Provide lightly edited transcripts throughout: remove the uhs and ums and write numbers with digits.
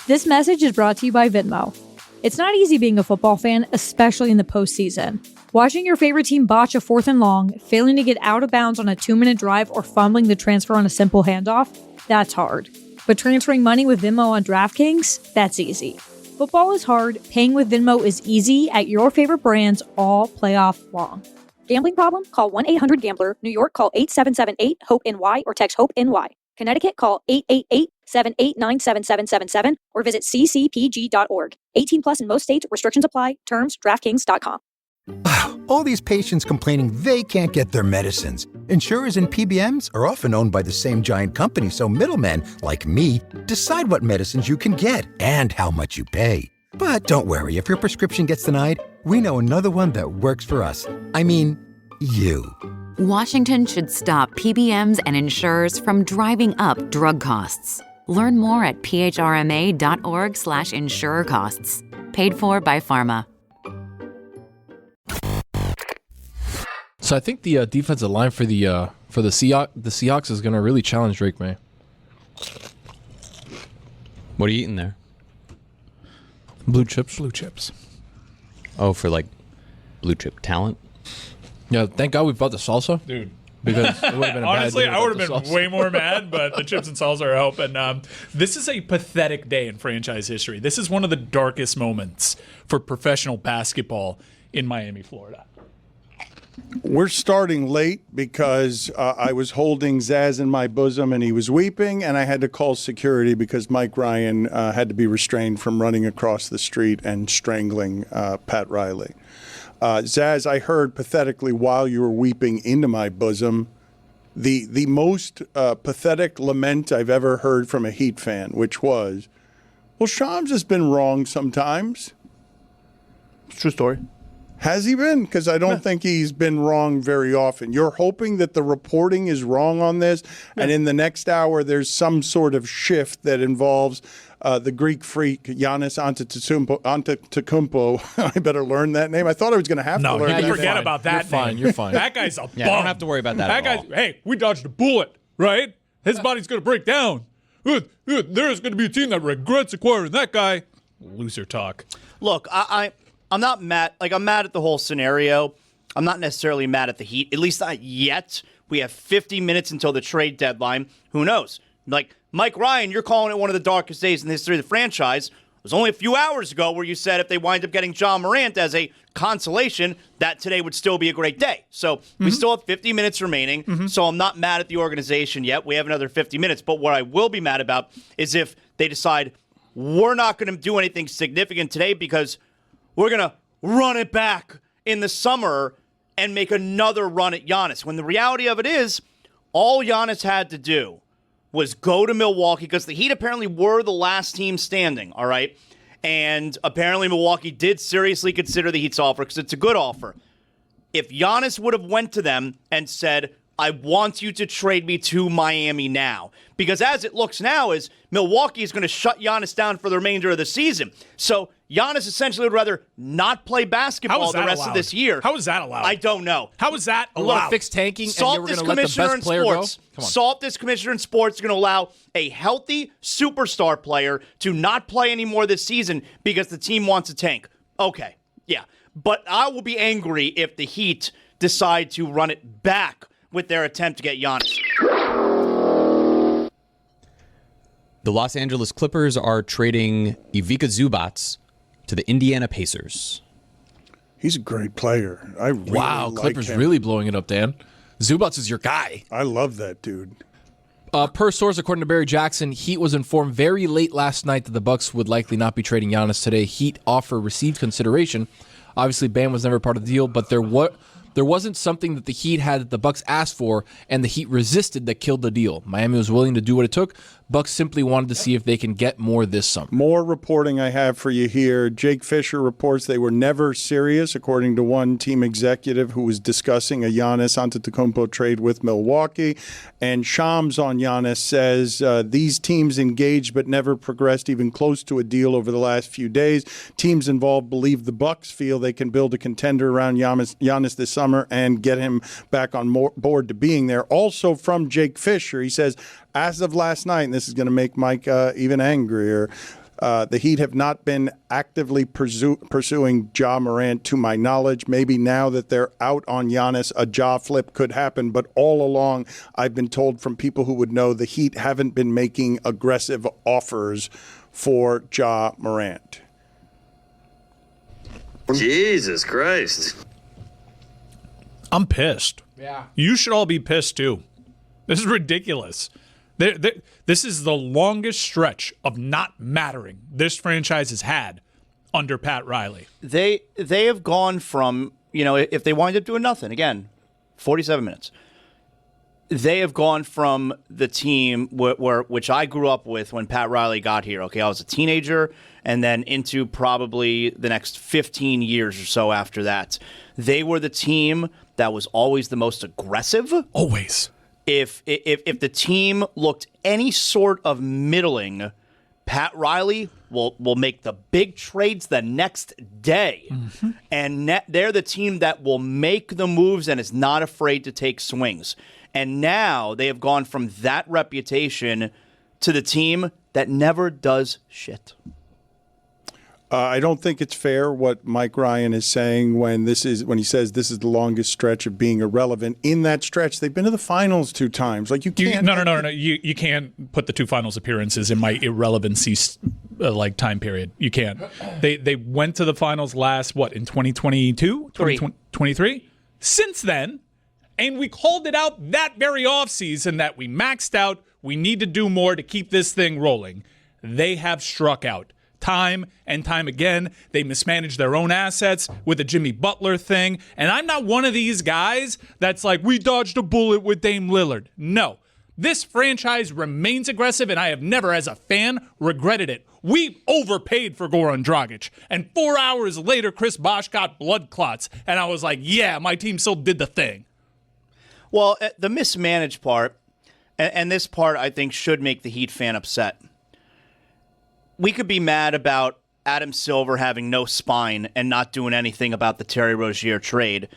This message is brought to you by Venmo. It's not easy being a football fan, especially in the postseason. Watching your favorite team botch a 4th and long, failing to get out of bounds on a 2-minute drive, or fumbling the transfer on a simple handoff, that's hard. But transferring money with Venmo on DraftKings, that's easy. Football is hard, paying with Venmo is easy at your favorite brands all playoff long. Gambling problem? Call 1-800-GAMBLER. New York, call 8778-HOPE-NY or text HOPE-NY. Connecticut, call 888-789-7777 or visit ccpg.org. 18 plus in most states. Restrictions apply. Terms, DraftKings.com. All these patients complaining they can't get their medicines. Insurers and PBMs are often owned by the same giant company, so middlemen, like me, decide what medicines you can get and how much you pay. But don't worry, if your prescription gets denied, we know another one that works for us. I mean, you. Washington should stop PBMs and insurers from driving up drug costs. Learn more at phrma.org/insurer costs. Paid for by Pharma. So I think the defensive line for the Seahawks is going to really challenge Drake May. What are you eating there? Blue chips. Blue chips. Oh, for like blue chip talent? Yeah, thank God we bought the salsa. Dude. Because it would have been a honestly, bad I would have been way more mad, but the chips and salsa are helping. This is a pathetic day in franchise history. This is one of the darkest moments for professional basketball in Miami, Florida. We're starting late because I was holding Zaz in my bosom and he was weeping, and I had to call security because Mike Ryan had to be restrained from running across the street and strangling Pat Riley. Zaz, I heard pathetically while you were weeping into my bosom the most pathetic lament I've ever heard from a Heat fan, which was, well, Shams has been wrong sometimes. It's a true story. Has he been? Because I don't think he's been wrong very often. You're hoping that the reporting is wrong on this, and in the next hour there's some sort of shift that involves the Greek freak Giannis Antetokounmpo. I better learn that name. I thought I was going to have to learn that. No, forget about that. You're fine. That guy's a bum. Yeah, don't have to worry about that at all. Hey, we dodged a bullet, right? His body's going to break down. There's going to be a team that regrets acquiring that guy. Loser talk. Look, I'm not mad. Like, I'm mad at the whole scenario. I'm not necessarily mad at the Heat, at least not yet. We have 50 minutes until the trade deadline. Who knows? Like, Mike Ryan, you're calling it one of the darkest days in the history of the franchise. It was only a few hours ago where you said if they wind up getting John Morant as a consolation, that today would still be a great day. So we still have 50 minutes remaining, so I'm not mad at the organization yet. We have another 50 minutes. But what I will be mad about is if they decide we're not going to do anything significant today because we're going to run it back in the summer and make another run at Giannis. When the reality of it is, all Giannis had to do was go to Milwaukee because the Heat apparently were the last team standing, all right? And apparently Milwaukee did seriously consider the Heat's offer because it's a good offer. If Giannis would have went to them and said, I want you to trade me to Miami now. Because as it looks now is Milwaukee is going to shut Giannis down for the remainder of the season. So Giannis essentially would rather not play basketball the rest of this year. How is that allowed? I don't know. How is that allowed? You want to fix tanking and we're going to let the best player go? Salt this commissioner in sports is going to allow a healthy superstar player to not play anymore this season because the team wants to tank. Okay, yeah. But I will be angry if the Heat decide to run it back with their attempt to get Giannis. The Los Angeles Clippers are trading Ivica Zubac to the Indiana Pacers. He's a great player. I really like Clippers him. really blowing it up, Dan. Zubac is your guy. I love that dude. Per source, according to Barry Jackson, Heat was informed very late last night that the Bucks would likely not be trading Giannis today. Heat offer received consideration. Obviously, Bam was never part of the deal, but there wasn't something that the Heat had that the Bucks asked for and the Heat resisted that killed the deal. Miami was willing to do what it took. Bucks simply wanted to see if they can get more this summer. More reporting I have for you here. Jake Fisher reports they were never serious, according to one team executive who was discussing a Giannis Antetokounmpo trade with Milwaukee. And Shams on Giannis says these teams engaged but never progressed even close to a deal over the last few days. Teams involved believe the Bucks feel they can build a contender around Giannis this summer and get him back on board to being there. Also from Jake Fisher, he says, as of last night, and this is going to make Mike even angrier, The Heat have not been actively pursuing Ja Morant to my knowledge. Maybe now that they're out on Giannis, a Ja flip could happen. But all along, I've been told from people who would know the Heat haven't been making aggressive offers for Ja Morant. Jesus Christ. I'm pissed. Yeah. You should all be pissed too. This is ridiculous. This is the longest stretch of not mattering this franchise has had under Pat Riley. They have gone from, if they wind up doing nothing, again, 47 minutes. They have gone from the team which I grew up with when Pat Riley got here. Okay, I was a teenager, and then into probably the next 15 years or so after that. They were the team that was always the most aggressive. Always. If the team looked any sort of middling, Pat Riley will make the big trades the next day. Mm-hmm. And they're the team that will make the moves and is not afraid to take swings. And now they have gone from that reputation to the team that never does shit. I don't think it's fair what Mike Ryan is saying when he says this is the longest stretch of being irrelevant. In that stretch, they've been to the finals 2 times. Like you can't. No. You can't put the 2 finals appearances in my irrelevancy time period. You can't. They went to the finals last in 2022, 2023. Since then, and we called it out that very offseason that we maxed out. We need to do more to keep this thing rolling. They have struck out. Time and time again, they mismanage their own assets with the Jimmy Butler thing. And I'm not one of these guys that's like, we dodged a bullet with Dame Lillard. No, this franchise remains aggressive, and I have never, as a fan, regretted it. We overpaid for Goran Dragic, and 4 hours later, Chris Bosh got blood clots. And I was like, yeah, my team still did the thing. Well, the mismanaged part, and this part I think should make the Heat fan upset. We could be mad about Adam Silver having no spine and not doing anything about the Terry Rozier trade.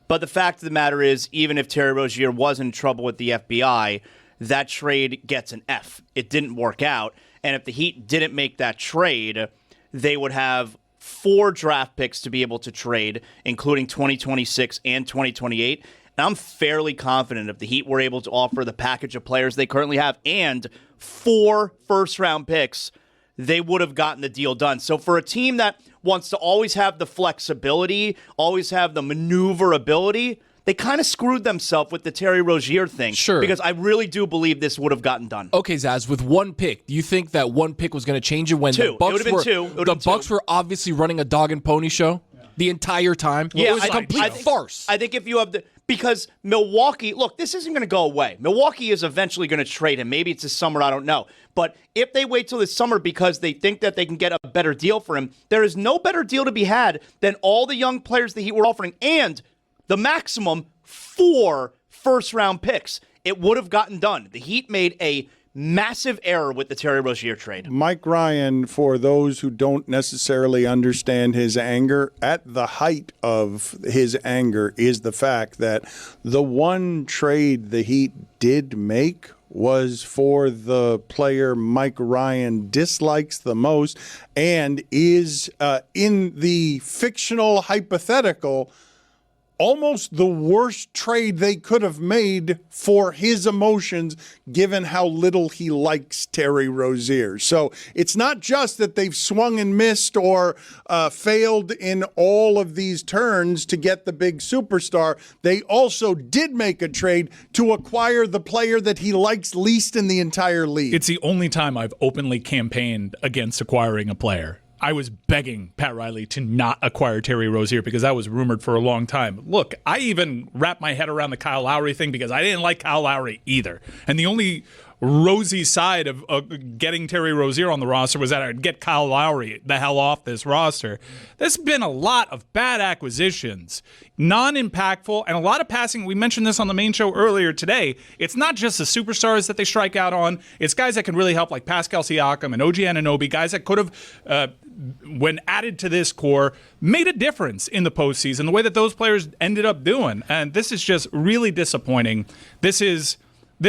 But the fact of the matter is, even if Terry Rozier was in trouble with the FBI, that trade gets an F. It didn't work out. And if the Heat didn't make that trade, they would have 4 draft picks to be able to trade, including 2026 and 2028. And I'm fairly confident if the Heat were able to offer the package of players they currently have and 4 first-round picks, they would have gotten the deal done. So for a team that wants to always have the flexibility, always have the maneuverability, they kind of screwed themselves with the Terry Rozier thing. Sure. Because I really do believe this would have gotten done. Okay, Zaz, with 1 pick, do you think that 1 pick was going to change it when 2. the Bucks It would have been 2. The Bucks were obviously running a dog and pony show the entire time? Yeah, it was a complete farce. I think if you have because Milwaukee, look, this isn't going to go away. Milwaukee is eventually going to trade him. Maybe it's this summer, I don't know. But if they wait till this summer because they think that they can get a better deal for him, there is no better deal to be had than all the young players that he were offering and the maximum 4 first-round picks. It would have gotten done. The Heat made a massive error with the Terry Rozier trade. Mike Ryan, for those who don't necessarily understand his anger, at the height of his anger is the fact that the one trade the Heat did make was for the player Mike Ryan dislikes the most and is in the fictional hypothetical almost the worst trade they could have made for his emotions, given how little he likes Terry Rozier. So it's not just that they've swung and missed or failed in all of these turns to get the big superstar. They also did make a trade to acquire the player that he likes least in the entire league. It's the only time I've openly campaigned against acquiring a player. I was begging Pat Riley to not acquire Terry Rozier because that was rumored for a long time. Look, I even wrapped my head around the Kyle Lowry thing because I didn't like Kyle Lowry either. And the only rosy side of getting Terry Rozier on the roster was that I'd get Kyle Lowry the hell off this roster. There's been a lot of bad acquisitions, non-impactful, and a lot of passing. We mentioned this on the main show earlier today. It's not just the superstars that they strike out on. It's guys that can really help, like Pascal Siakam and OG Anunoby, guys that could have, when added to this core, made a difference in the postseason, the way that those players ended up doing. And this is just really disappointing. This is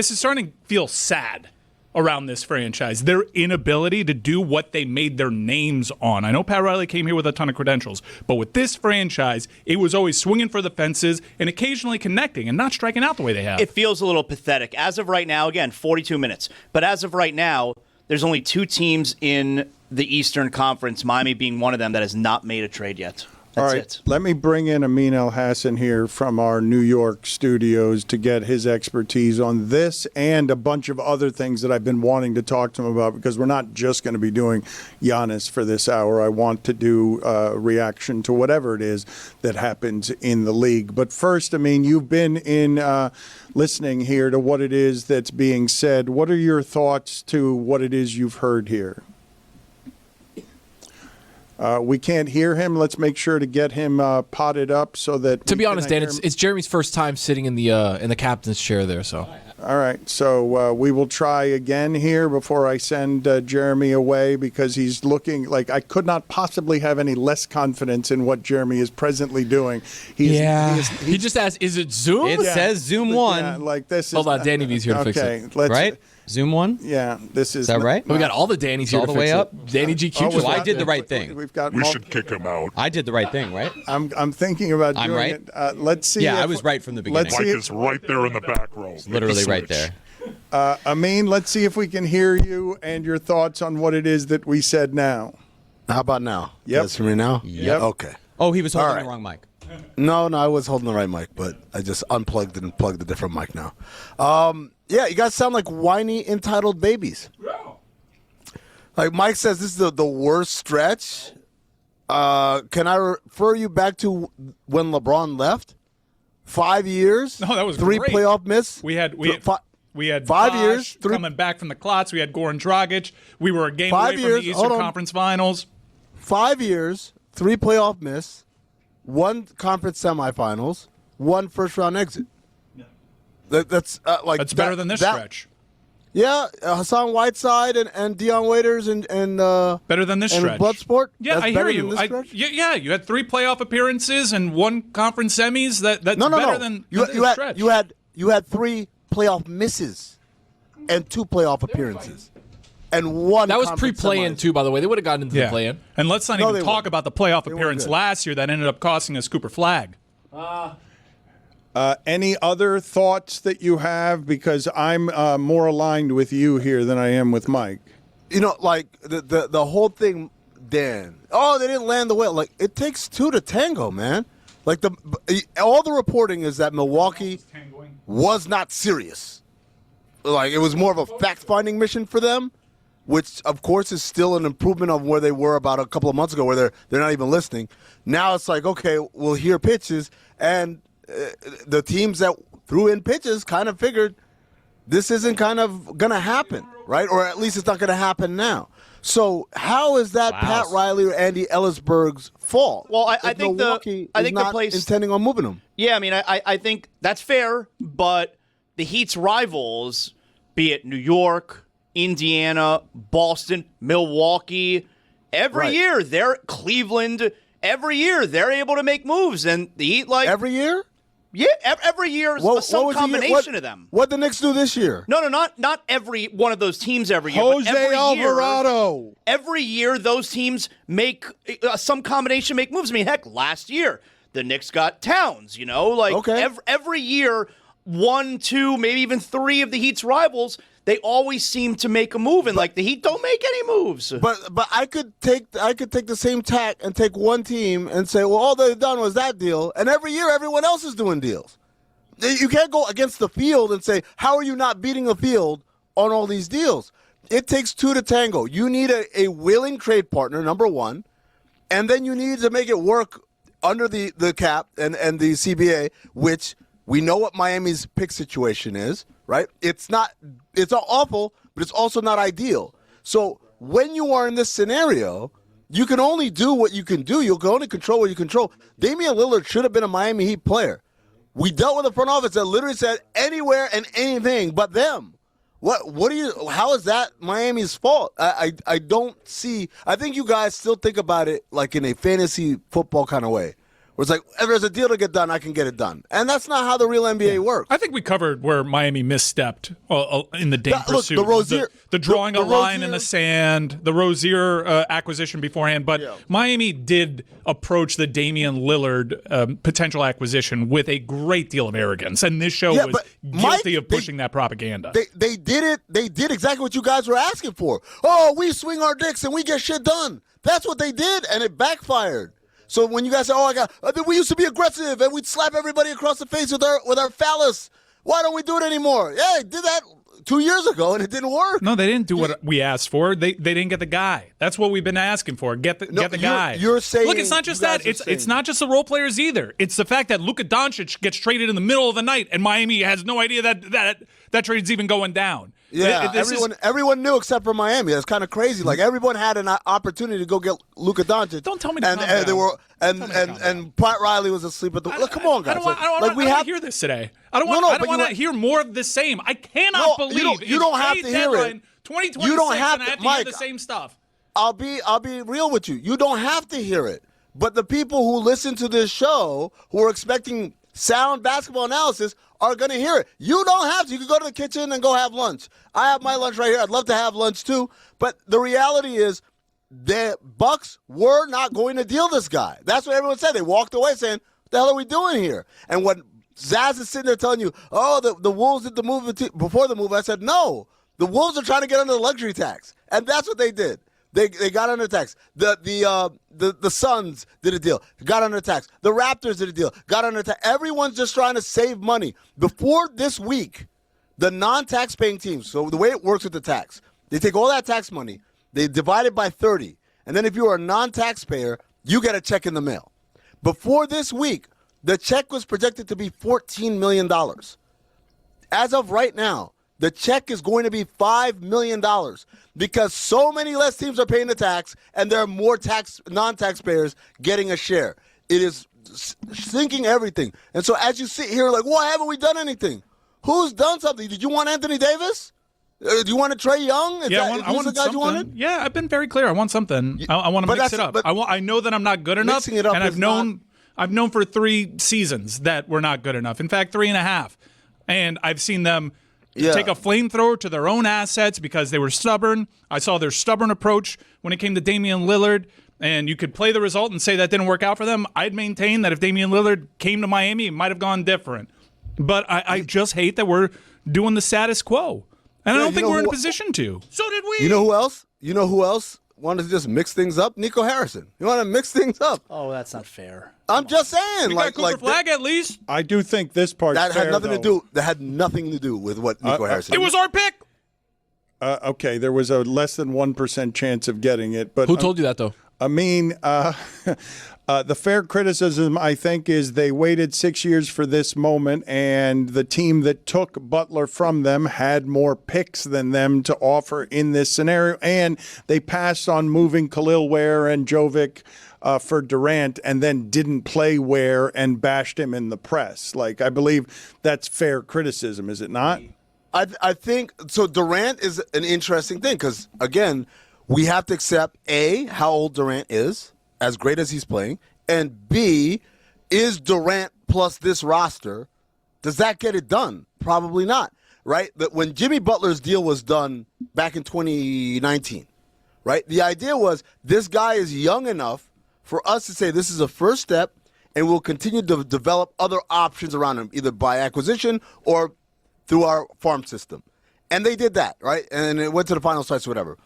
starting to feel sad around this franchise. Their inability to do what they made their names on. I know Pat Riley came here with a ton of credentials, but with this franchise, it was always swinging for the fences and occasionally connecting and not striking out the way they have. It feels a little pathetic. As of right now, again, 42 minutes. But as of right now, there's only 2 teams in the Eastern Conference, Miami being one of them, that has not made a trade yet. That's All right, it. let me bring in Amin El Hassan here from our New York studios to get his expertise on this and a bunch of other things that I've been wanting to talk to him about, because we're not just going to be doing Giannis for this hour. I want to do a reaction to whatever it is that happens in the league. But first, Amin, you've been in listening here to what it is that's being said. What are your thoughts to what it is you've heard here? We can't hear him. Let's make sure to get him potted up so that. To be honest, Dan, it's Jeremy's first time sitting in the captain's chair there. So. All right, so we will try again here before I send Jeremy away, because he's looking like I could not possibly have any less confidence in what Jeremy is presently doing. He just asked, "Is it Zoom?" It says Zoom 1. Yeah, like this. Hold on, Danny V's here to fix it. Right? Zoom 1? Yeah, this Is that right? We got all the Dannys here all to the fix way it. up. Danny GQ. So I did the right thing. We should kick him out. I did the right thing, right? I'm thinking about doing right? it. Let's see. Yeah, I was right from the beginning. Mike is right there in the back row. Literally right there. Amin, let's see if we can hear you and your thoughts on what it is that we said now. How about now? Yep. You guys hear me now? Yep. Okay. Oh, he was holding right. the wrong mic. No, I was holding the right mic, but I just unplugged and plugged a different mic now. Yeah, you guys sound like whiny, entitled babies. Like Mike says, this is the worst stretch. Can I refer you back to when LeBron left? 5 years? No, that was 3 great. playoff miss? We had 5 Bosh years, 3 coming back from the clots. We had Goran Dragic. We were a game 5 away years, from the Eastern Conference Finals. 5 years, 3 playoff miss, 1 conference semifinals, 1 first-round exit. That's better than this stretch. Yeah, Hassan Whiteside and Deion Waiters and better than this stretch. Bloodsport. Yeah, That's I hear better you. than this stretch? Yeah, you had 3 playoff appearances and 1 conference semis. That's better than this stretch. You had 3 playoff misses and 2 playoff appearances. And 1 That was conference pre-play-in, semis. too, by the way. They would have gotten into the play-in. And let's not No, even they talk weren't. about the playoff They weren't appearance good. last year that ended up costing us Cooper Flag. Any other thoughts that you have? Because I'm more aligned with you here than I am with Mike. You know, like the whole thing, Dan. Oh, they didn't land the way. Like, it takes 2 to tango, man. Like all the reporting is that Milwaukee was not serious. Like, it was more of a fact-finding mission for them, which of course is still an improvement of where they were about a couple of months ago, where they're not even listening. Now it's like, okay, we'll hear pitches, and the teams that threw in pitches kind of figured this isn't kind of going to happen, right? Or at least it's not going to happen now. So how is that Pat Riley or Andy Ellisberg's fault? Well, I think Milwaukee I is think not the place intending on moving them. Yeah, I mean, I think that's fair, but the Heat's rivals, be it New York, Indiana, Boston, Milwaukee, every year they're Cleveland. Every year they're able to make moves, and the Heat every year. Yeah, every year some combination of them. What the Knicks do this year? No, not every one of those teams every year. Jose but every Alvarado. Year, every year those teams make some combination make moves. I mean, heck, last year the Knicks got Towns. You know, like every year 1, 2, maybe even 3 of the Heat's rivals. They always seem to make a move, and like the Heat don't make any moves. But I could take the same tack and take one team and say, well, all they've done was that deal, and every year everyone else is doing deals. You can't go against the field and say, how are you not beating the field on all these deals? It takes 2 to tango. You need a willing trade partner, number 1, and then you need to make it work under the cap and the CBA, which we know what Miami's pick situation is. Right? It's awful, but it's also not ideal. So when you are in this scenario, you can only do what you can do. You can only control what you control. Damian Lillard should have been a Miami Heat player. We dealt with a front office that literally said anywhere and anything but them. How is that Miami's fault? I don't see. I think you guys still think about it like in a fantasy football kind of way, Where it's like, if there's a deal to get done, I can get it done. And that's not how the real NBA works. I think we covered where Miami misstepped in the Dame pursuit. Look, the Rozier, the drawing the a line Rozier, in the sand, the Rozier acquisition beforehand. But Miami did approach the Damian Lillard potential acquisition with a great deal of arrogance. And this show was guilty of pushing that propaganda. They did it. They did exactly what you guys were asking for. Oh, we swing our dicks and we get shit done. That's what they did, and it backfired. So when you guys say, we used to be aggressive and we'd slap everybody across the face with our phallus. Why don't we do it anymore? Yeah, they did that 2 years ago and it didn't work. No, they didn't do what we asked for. They didn't get the guy. That's what we've been asking for. Get the guy. You're saying, look, it's not just that. It's not just the role players either. It's the fact that Luka Doncic gets traded in the middle of the night and Miami has no idea that trade's even going down. Yeah, everyone knew except for Miami. That's kind of crazy. Like everyone had an opportunity to go get Luka Doncic. Don't tell me to calm down. And Pat Riley was asleep at the. Look, come on, guys. I don't want to hear this today. I don't want to hear more of the same. I cannot believe you don't have to hear it. 2026, you don't have and I have to Mike, hear the same stuff. I'll be real with you. You don't have to hear it. But the people who listen to this show, who are expecting sound basketball analysis, are going to hear it. You don't have to. You can go to the kitchen and go have lunch. I have my lunch right here. I'd love to have lunch too. But the reality is the Bucks were not going to deal this guy. That's what everyone said. They walked away saying, what the hell are we doing here? And when Zaz is sitting there telling you, the Wolves did the move before the move, I said, no. The Wolves are trying to get under the luxury tax. And that's what they did. They got under tax. The Suns did a deal, got under tax. The Raptors did a deal, got under tax. Everyone's just trying to save money. Before this week, the non-tax-paying teams, so the way it works with the tax, they take all that tax money, they divide it by 30, and then if you are a non-taxpayer, you get a check in the mail. Before this week, the check was projected to be $14 million. As of right now, the check is going to be $5 million because so many less teams are paying the tax and there are more non-taxpayers getting a share. It is sinking everything. And so as you sit here like, why haven't we done anything? Who's done something? Did you want Anthony Davis? Do you want a Trae Young? I want the guy you wanted? Yeah, I've been very clear. I want something. I want to mix it up. I know that I'm not good enough, and I've known for 3 seasons that we're not good enough. In fact, 3.5. And I've seen them take a flamethrower to their own assets because they were stubborn. I saw their stubborn approach when it came to Damian Lillard, and you could play the result and say that didn't work out for them. I'd maintain that if Damian Lillard came to Miami, it might have gone different. But I just hate that we're doing the status quo. And I don't think we're in a position to. So did we. You know who else wanted to just mix things up? Nico Harrison. You want to mix things up? Oh, that's not fair. I'm just saying. We got Cooper Flag at least. I do think this part that had nothing to do. That had nothing to do with what Nico Harrison. It was our pick. Okay, there was a less than 1% chance of getting it, but who told you that though? I mean, the fair criticism, I think, is they waited 6 years for this moment, and the team that took Butler from them had more picks than them to offer in this scenario, and they passed on moving Khalil Ware and Jovic for Durant and then didn't play Ware and bashed him in the press. Like, I believe that's fair criticism, is it not? I think so. Durant is an interesting thing because, again, we have to accept, A, how old Durant is, as great as he's playing, and B, is Durant plus this roster, does that get it done? Probably not, right? But when Jimmy Butler's deal was done back in 2019, right, the idea was this guy is young enough for us to say this is a first step and we'll continue to develop other options around him, either by acquisition or through our farm system. And they did that, right? And it went to the final sites or whatever.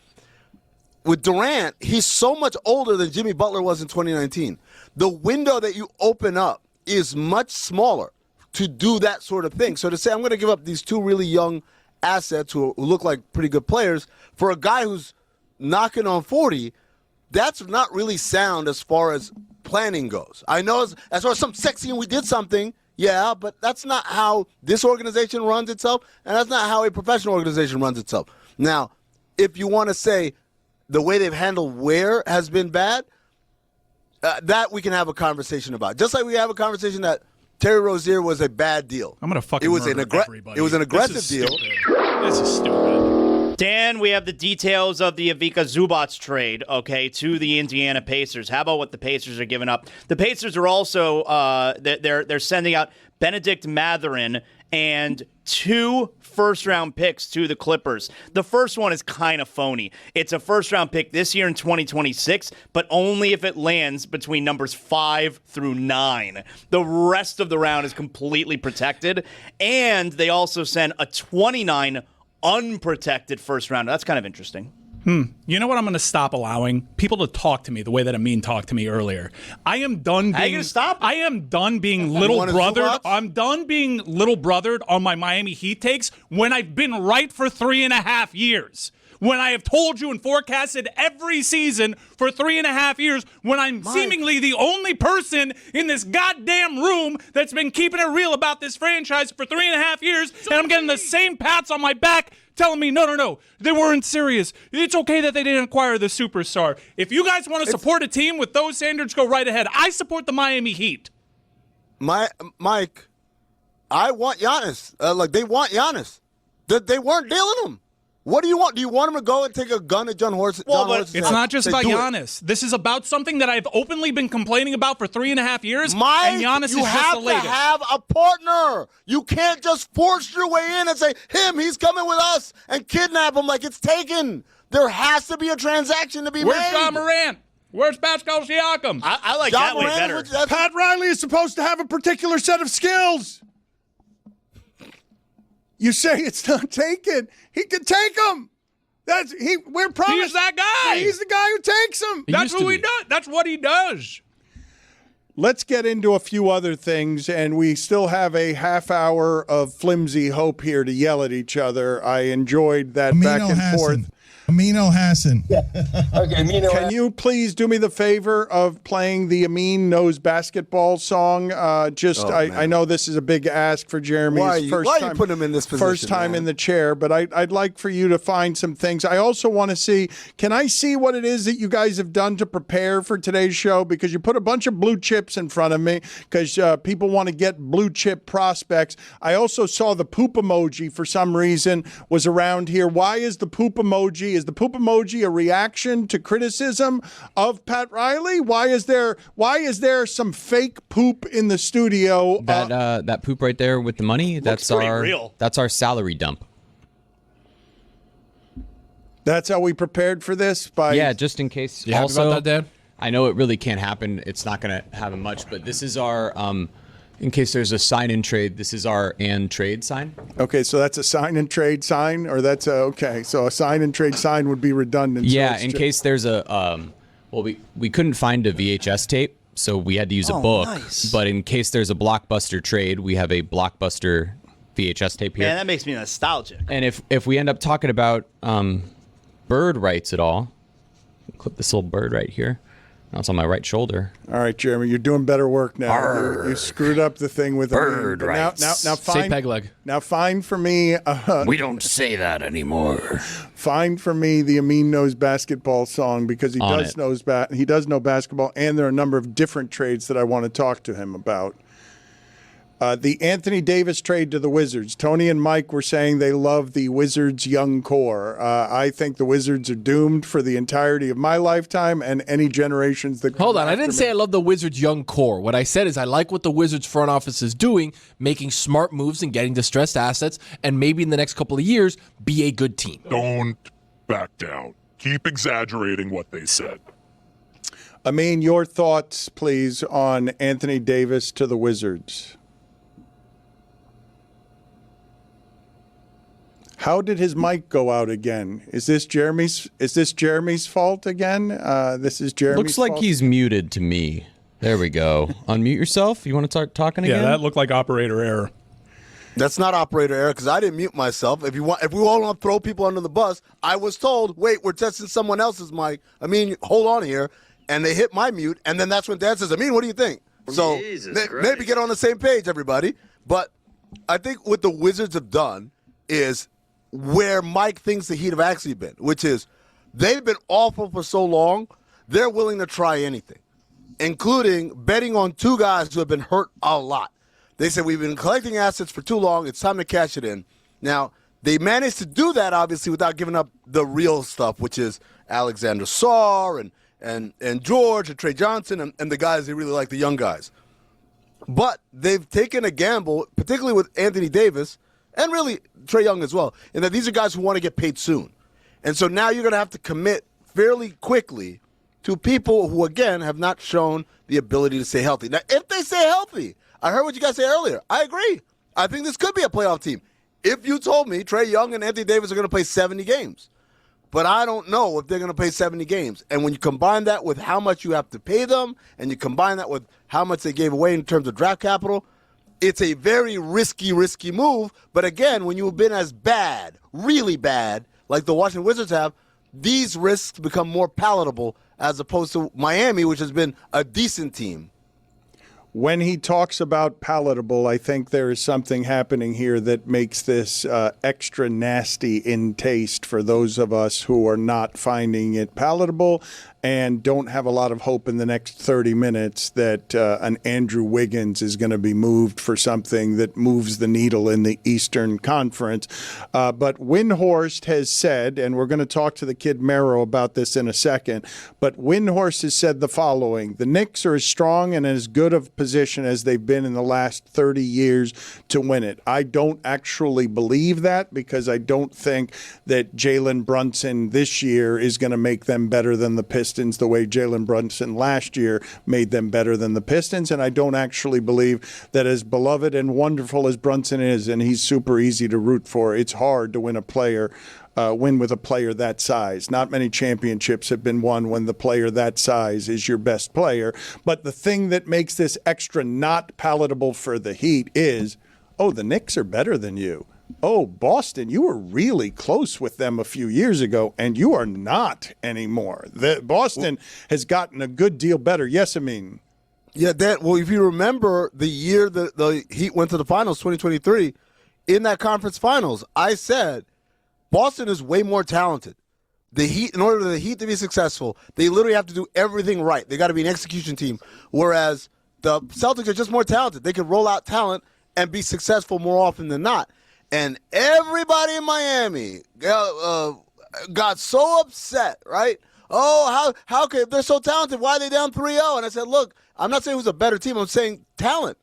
With Durant, he's so much older than Jimmy Butler was in 2019. The window that you open up is much smaller to do that sort of thing. So to say I'm going to give up these 2 really young assets who look like pretty good players for a guy who's knocking on 40, that's not really sound as far as planning goes. I know as far as some sexy and we did something, yeah, but that's not how this organization runs itself, and that's not how a professional organization runs itself. Now, if you want to say the way they've handled Ware has been bad, that we can have a conversation about. Just like we have a conversation that Terry Rozier was a bad deal. I'm going to fucking murder everybody. It was an aggressive deal. This is stupid. Dan, we have the details of the Ivica Zubac trade, okay, to the Indiana Pacers. How about what the Pacers are giving up? The Pacers are also they're sending out Benedict Mathurin and 2 first-round picks to the Clippers. The first one is kind of phony. It's a first-round pick this year in 2026, but only if it lands between numbers 5 through 9. The rest of the round is completely protected, and they also send a 29 unprotected first rounder. That's kind of interesting. You know what? I'm going to stop allowing people to talk to me the way that Amin talked to me earlier. I am done being. How you gonna stop? I am done being little brothered. I'm done being little brothered on my Miami Heat takes when I've been right for 3.5 years. When I have told you and forecasted every season for 3.5 years, when I'm seemingly the only person in this goddamn room that's been keeping it real about this franchise for 3.5 years, and I'm getting the same pats on my back telling me, no, they weren't serious. It's okay that they didn't acquire the superstar. If you guys want to support a team with those standards, go right ahead. I support the Miami Heat. Mike, I want Giannis. They want Giannis. They weren't dealing him. What do you want? Do you want him to go and take a gun at John Horse's It's not just about Giannis. This is about something that I've openly been complaining about for 3.5 years, Mike, and Giannis is just the latest. You have to have a partner. You can't just force your way in and say, he's coming with us, and kidnap him like it's taken. There has to be a transaction to be made. Where's John Morant? Where's Pascal Siakam? I like John that way better. Pat Riley is supposed to have a particular set of skills. You say it's not taken. He could take them. We're promised. He's that guy. He's the guy who takes them. That's who he does. That's what he does. Let's get into a few other things, and we still have a half hour of flimsy hope here to yell at each other. I enjoyed that back and forth. Amino Hassan. Okay, Amino. Can you please do me the favor of playing the Amin Knows Basketball song? I know this is a big ask for Jeremy. Why are you putting him in this position? First time in the chair, but I'd like for you to find some things. I also want to see, can I see what it is that you guys have done to prepare for today's show? Because you put a bunch of blue chips in front of me because people want to get blue chip prospects. I also saw the poop emoji for some reason was around here. Why is the poop emoji? Is the poop emoji a reaction to criticism of Pat Riley? Why is there some fake poop in the studio? That poop right there with the money, that's our salary dump. That's how we prepared for this? Just in case. You happy about that, Dan? I know it really can't happen. It's not going to happen much, but this is our in case there's a sign-in trade, this is our and trade sign. Okay, so that's a sign-in trade sign, or that's okay. So a sign-in trade sign would be redundant. Yeah, in case there's a we couldn't find a VHS tape, so we had to use a book. Nice. But in case there's a Blockbuster trade, we have a Blockbuster VHS tape here. Man, that makes me nostalgic. And if we end up talking about bird rights at all, clip this little bird right here. Now it's on my right shoulder. All right, Jeremy, you're doing better work now. You screwed up the thing with bird rights. Now fine. Say peg leg. Now find for me. We don't say that anymore. Find for me the Amin Knows Basketball song because he does know basketball, and there are a number of different trades that I want to talk to him about. The Anthony Davis trade to the Wizards. Tony and Mike were saying they love the Wizards' young core. I think the Wizards are doomed for the entirety of my lifetime and any generations that come Hold on, I after didn't me. say I love the Wizards' young core. What I said is I like what the Wizards front office is doing, making smart moves and getting distressed assets, and maybe in the next couple of years, be a good team. Don't back down. Keep exaggerating what they said. Amin, your thoughts, please, on Anthony Davis to the Wizards. How did his mic go out again? Is this Jeremy's fault again? This is Jeremy's Looks like fault? he's muted to me. There we go. Unmute yourself. You want to start talking again? Yeah, that looked like operator error. That's not operator error because I didn't mute myself. If we want to throw people under the bus, I was told, wait, we're testing someone else's mic. Hold on here. And they hit my mute, and then that's when Dan says, what do you think? So maybe get on the same page, everybody. But I think what the Wizards have done is where Mike thinks the Heat have actually been, which is they've been awful for so long, they're willing to try anything, including betting on two guys who have been hurt a lot. They said, we've been collecting assets for too long. It's time to cash it in. Now, They managed to do that, obviously, without giving up the real stuff, which is Alexander Sarr and George and Trey Johnson and the guys they really like, the young guys. But they've taken a gamble, particularly with Anthony Davis and really Trae Young as well, in that these are guys who want to get paid soon. And so now you're going to have to commit fairly quickly to people who, again, have not shown the ability to stay healthy. Now, if they stay healthy, I heard what you guys say earlier. I agree. I think this could be a playoff team. If you told me Trae Young and Anthony Davis are going to play 70 games. But I don't know if they're going to play 70 games. And when you combine that with how much you have to pay them, and you combine that with how much they gave away in terms of draft capital, it's a very risky move. But again, when you've been as bad, really bad, like the Washington Wizards have, these risks become more palatable as opposed to Miami, which has been a decent team. When he talks about palatable, I think there is something happening here that makes this extra nasty in taste for those of us who are not finding it palatable and don't have a lot of hope in the next 30 minutes that an Andrew Wiggins is going to be moved for something that moves the needle in the Eastern Conference. But Windhorst has said, and we're going to talk to the kid Mero about this in a second, but Windhorst has said the following: the Knicks are as strong and as good of position as they've been in the last 30 years to win it. I don't actually believe that, because I don't think that Jalen Brunson this year is going to make them better than the Pistons the way Jalen Brunson last year made them better than the Pistons. And I don't actually believe that, as beloved and wonderful as Brunson is, and he's super easy to root for, it's hard to win with a player that size. Not many championships have been won when the player that size is your best player. But the thing that makes this extra not palatable for the Heat is, oh, the Knicks are better than you. Oh, Boston, you were really close with them a few years ago, and you are not anymore. Boston has gotten a good deal better. Yes, Amin? Yeah, well, if you remember the year that the Heat went to the finals, 2023, in that conference finals, I said Boston is way more talented. The Heat, in order for the Heat to be successful, they literally have to do everything right. They got to be an execution team, whereas the Celtics are just more talented. They can roll out talent and be successful more often than not. And everybody in Miami got so upset, right? Oh, how could, if they're so talented, why are they down 3-0? And I said, look, I'm not saying who's a better team. I'm saying talent.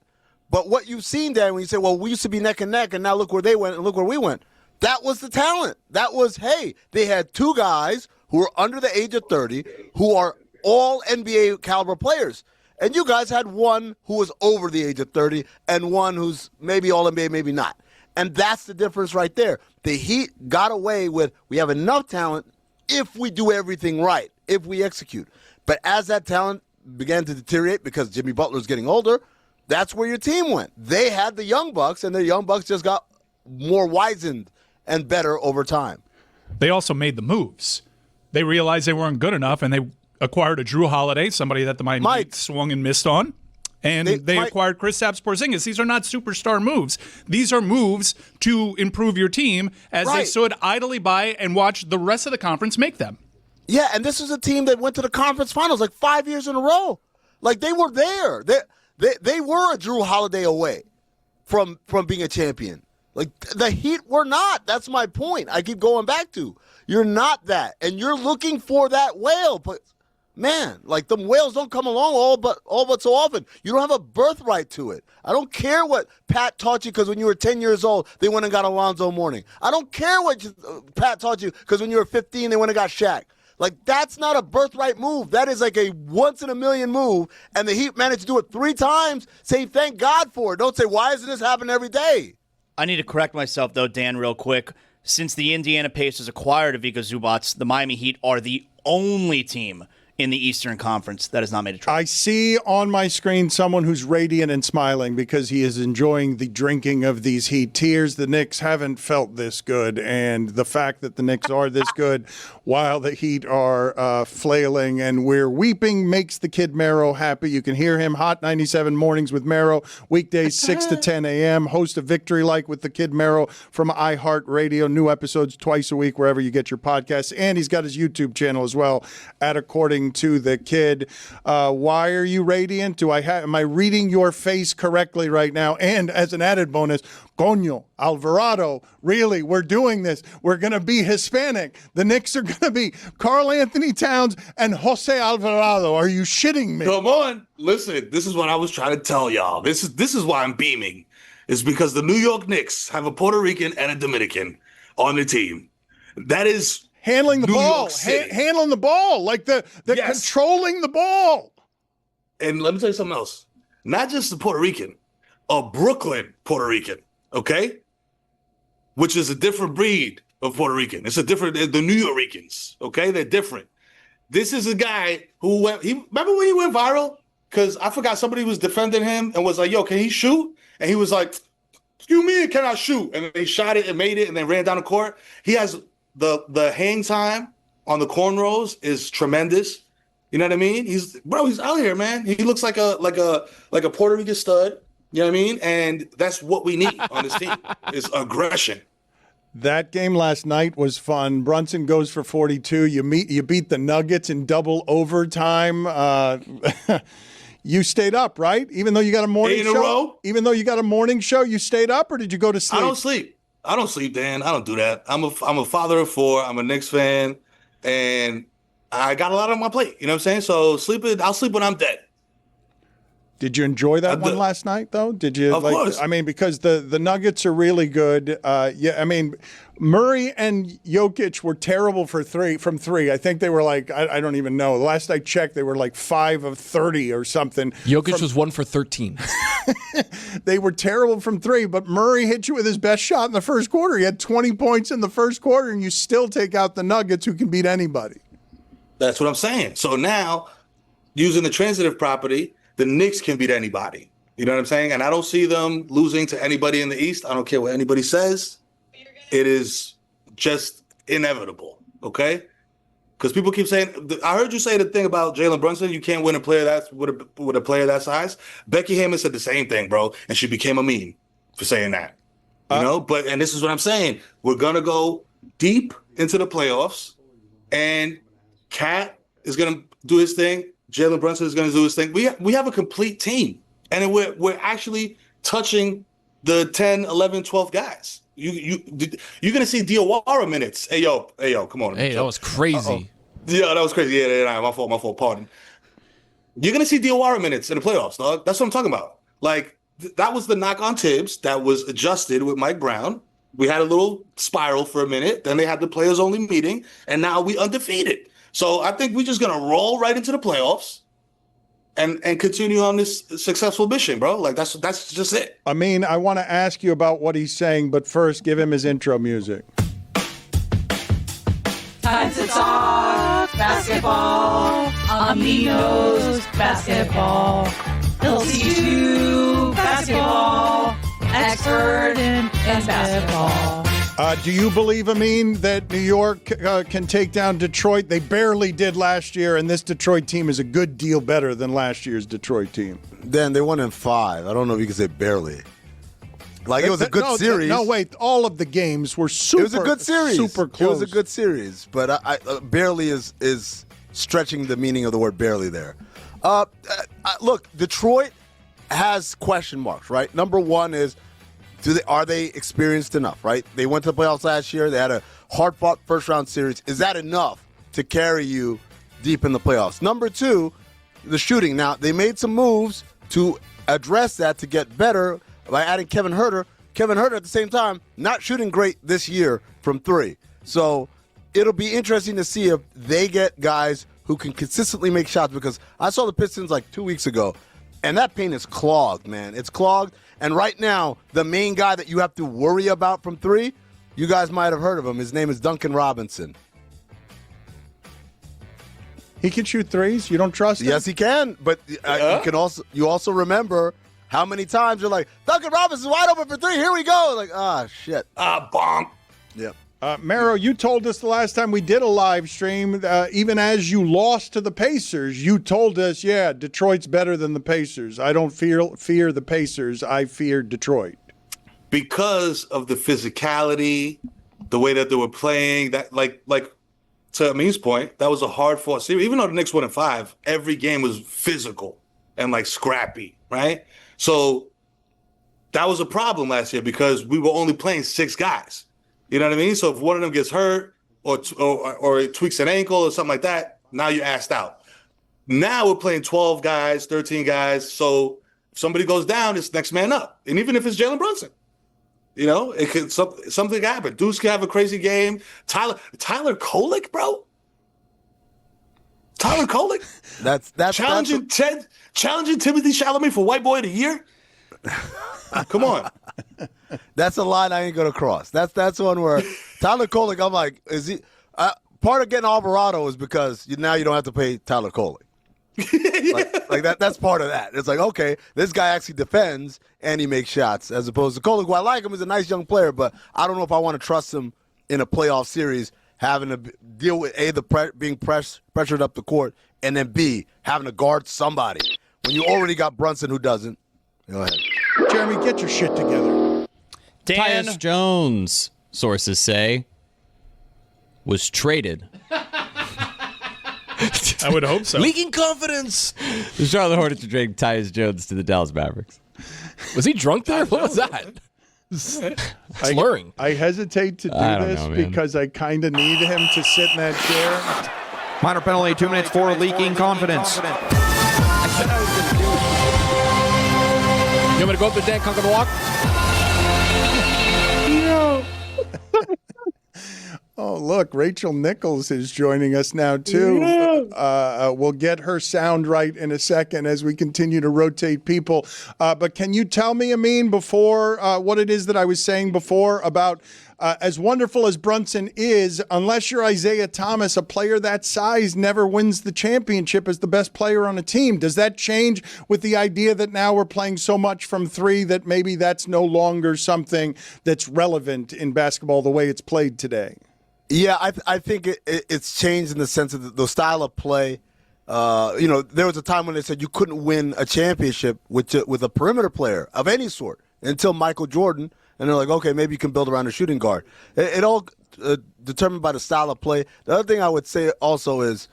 But what you've seen, Dan, when you say, well, we used to be neck and neck, and now look where they went and look where we went. That was the talent. That was, hey, they had two guys who were under the age of 30 who are all NBA caliber players. And you guys had one who was over the age of 30 and one who's maybe all NBA, maybe not. And that's the difference right there. The Heat got away with, we have enough talent if we do everything right, if we execute. But as that talent began to deteriorate because Jimmy Butler's getting older, that's where your team went. They had the Young Bucks, and the Young Bucks just got more wizened and better over time. They also made the moves. They realized they weren't good enough, and they acquired a Drew Holiday, somebody that the Miami Heat swung and missed on. And they acquired Kristaps Porzingis. These are not superstar moves. These are moves to improve your team as they stood idly by and watched the rest of the conference make them. Yeah, and this is a team that went to the conference finals like 5 years in a row. Like, they were there. They were a Drew Holiday away from being a champion. Like, the Heat were not. That's my point. I keep going back to. You're not that. And you're looking for that whale, but man, like, the whales don't come along all but so often. You don't have a birthright to it. I don't care what Pat taught you because when you were 10 years old, they went and got Alonzo Mourning. I don't care what Pat taught you because when you were 15, they went and got Shaq. Like, that's not a birthright move. That is like a once-in-a-million move, and the Heat managed to do it 3 times. Say thank God for it. Don't say, why isn't this happening every day? I need to correct myself, though, Dan, real quick. Since the Indiana Pacers acquired Ivica Zubac, the Miami Heat are the only team in the Eastern Conference that has not made a trip. I see on my screen someone who's radiant and smiling because he is enjoying the drinking of these Heat tears. The Knicks haven't felt this good, and the fact that the Knicks are this good while the Heat are flailing and we're weeping makes the kid Mero happy. You can hear him Hot 97 Mornings with Mero, weekdays 6 to 10 a.m., host of Victory Like with the kid Mero from iHeartRadio. New episodes twice a week wherever you get your podcasts, and he's got his YouTube channel as well at According responding to the kid. Why are you radiant? Am I reading your face correctly right now? And as an added bonus, Coño, Alvarado, really, we're doing this. We're going to be Hispanic. The Knicks are going to be Karl Anthony Towns and Jose Alvarado. Are you shitting me? Come on. Listen, this is what I was trying to tell y'all. This is why I'm beaming. It's because the New York Knicks have a Puerto Rican and a Dominican on the team. That is handling the New ball. York City. Handling the ball. Like the Yes. controlling the ball. And let me tell you something else. Not just the Puerto Rican, a Brooklyn Puerto Rican, okay? Which is a different breed of Puerto Rican. It's the New Yorkers, okay? They're different. This is a guy who remember when he went viral? Because I forgot somebody was defending him and was like, yo, can he shoot? And he was like, excuse me, can I shoot? And they shot it and made it and then ran down the court. He has the hang time on the cornrows is tremendous. You know what I mean? He's out here, man. He looks like a Puerto Rican stud. You know what I mean? And that's what we need on this team is aggression. That game last night was fun. Brunson goes for 42. You beat the Nuggets in double overtime. You stayed up, right? Even though you got a morning 8 in a show. row? Even though you got a morning show, you stayed up, or did you go to sleep? I don't sleep, Dan. I don't do that. I'm a father of 4. I'm a Knicks fan, and I got a lot on my plate. You know what I'm saying? So I'll sleep when I'm dead. Did you enjoy that one last night, though? Did you? Of course. I mean, because the Nuggets are really good. Yeah, I mean, Murray and Jokic were terrible from three. I think they were like, I don't even know. The last I checked, they were like 5 of 30 or something. Jokic was 1 for 13. They were terrible from 3, but Murray hit you with his best shot in the first quarter. He had 20 points in the first quarter, and you still take out the Nuggets, who can beat anybody. That's what I'm saying. So now, using the transitive property, the Knicks can beat anybody. You know what I'm saying? And I don't see them losing to anybody in the East. I don't care what anybody says. It is just inevitable, okay? Because people keep saying, I heard you say the thing about Jalen Brunson, you can't win a player with a player that size. Becky Hammond said the same thing, bro, and she became a meme for saying that. You know? And this is what I'm saying. We're going to go deep into the playoffs, and Cat is going to do his thing. Jalen Brunson is going to do his thing. We have a complete team, and we're actually touching the 10, 11, 12 guys. You're going to see Diawara minutes. Hey, yo, come on. Hey, that was crazy. Yeah, that was crazy. Yeah, my fault, pardon. You're going to see Diawara minutes in the playoffs, dog. That's what I'm talking about. Like, that was the knock on Tibbs that was adjusted with Mike Brown. We had a little spiral for a minute. Then they had the players-only meeting, and now we undefeated. So I think we're just going to roll right into the playoffs and continue on this successful mission, bro. Like, that's just it. I mean, I want to ask you about what he's saying, but first, give him his intro music. Time to talk basketball. Amigos basketball. He'll teach you basketball. Expert in basketball. Do you believe, Amin, that New York can take down Detroit? They barely did last year, and this Detroit team is a good deal better than last year's Detroit team. Dan, they won in 5. I don't know if you can say barely. Like, it was a good series. No, wait. All of the games were super. It was a good series. Super close. It was a good series, but I barely is stretching the meaning of the word barely there. Look, Detroit has question marks, right? Number one is, are they experienced enough, right? They went to the playoffs last year. They had a hard-fought first-round series. Is that enough to carry you deep in the playoffs? Number two, the shooting. Now, they made some moves to address that to get better by adding Kevin Huerter. Kevin Huerter, at the same time, not shooting great this year from 3. So it'll be interesting to see if they get guys who can consistently make shots, because I saw the Pistons like 2 weeks ago, and that paint is clogged, man. It's clogged. And right now, the main guy that you have to worry about from 3, you guys might have heard of him. His name is Duncan Robinson. He can shoot threes? You don't trust him? Yes, he can. But you also remember how many times you're like, Duncan Robinson's wide open for 3. Here we go. Like, shit. Bonk. Yep. Mero, you told us the last time we did a live stream, even as you lost to the Pacers, you told us, yeah, Detroit's better than the Pacers. I don't fear the Pacers. I fear Detroit. Because of the physicality, the way that they were playing, that like to Amin's point, that was a hard-fought series. Even though the Knicks won in 5, every game was physical and like scrappy, right? So that was a problem last year because we were only playing 6 guys. You know what I mean? So if one of them gets hurt or it tweaks an ankle or something like that, now you're asked out. Now we're playing 12 guys, 13 guys. So if somebody goes down, it's next man up. And even if it's Jalen Brunson, you know, it could something happen. Deuce could have a crazy game. Tyler Kolek, bro. Tyler Kolek. That's challenging Timothy Chalamet for White Boy of the Year. Come on. That's a line I ain't gonna cross. That's one where Tyler Kolek. I'm like, is he? Part of getting Alvarado is because now you don't have to pay Tyler Kolek. like that. That's part of that. It's like, okay, this guy actually defends and he makes shots, as opposed to Kolek, who I like him, he's a nice young player, but I don't know if I want to trust him in a playoff series, having to deal with being pressured up the court, and then B, having to guard somebody when you already got Brunson who doesn't. Go ahead, Jeremy. Get your shit together. Dan Tyus Jones, sources say, was traded. I would hope so. Leaking confidence. The Charlotte Hornets are trading Tyus Jones to the Dallas Mavericks. Was he drunk there? What was that? Slurring. I hesitate to do this because I kind of need him to sit in that chair. Minor penalty, 2 minutes for leaking confidence. You want me to go up there, Dan, conquer the walk? No. Oh, look, Rachel Nichols is joining us now, too. We'll get her sound right in a second as we continue to rotate people. But can you tell me, Amin, before what it is that I was saying before about as wonderful as Brunson is, unless you're Isaiah Thomas, a player that size never wins the championship as the best player on a team. Does that change with the idea that now we're playing so much from 3 that maybe that's no longer something that's relevant in basketball the way it's played today? Yeah, I think it's changed in the sense of the style of play. There was a time when they said you couldn't win a championship with a perimeter player of any sort until Michael Jordan, and they're like, okay, maybe you can build around a shooting guard. It all determined by the style of play. The other thing I would say also is,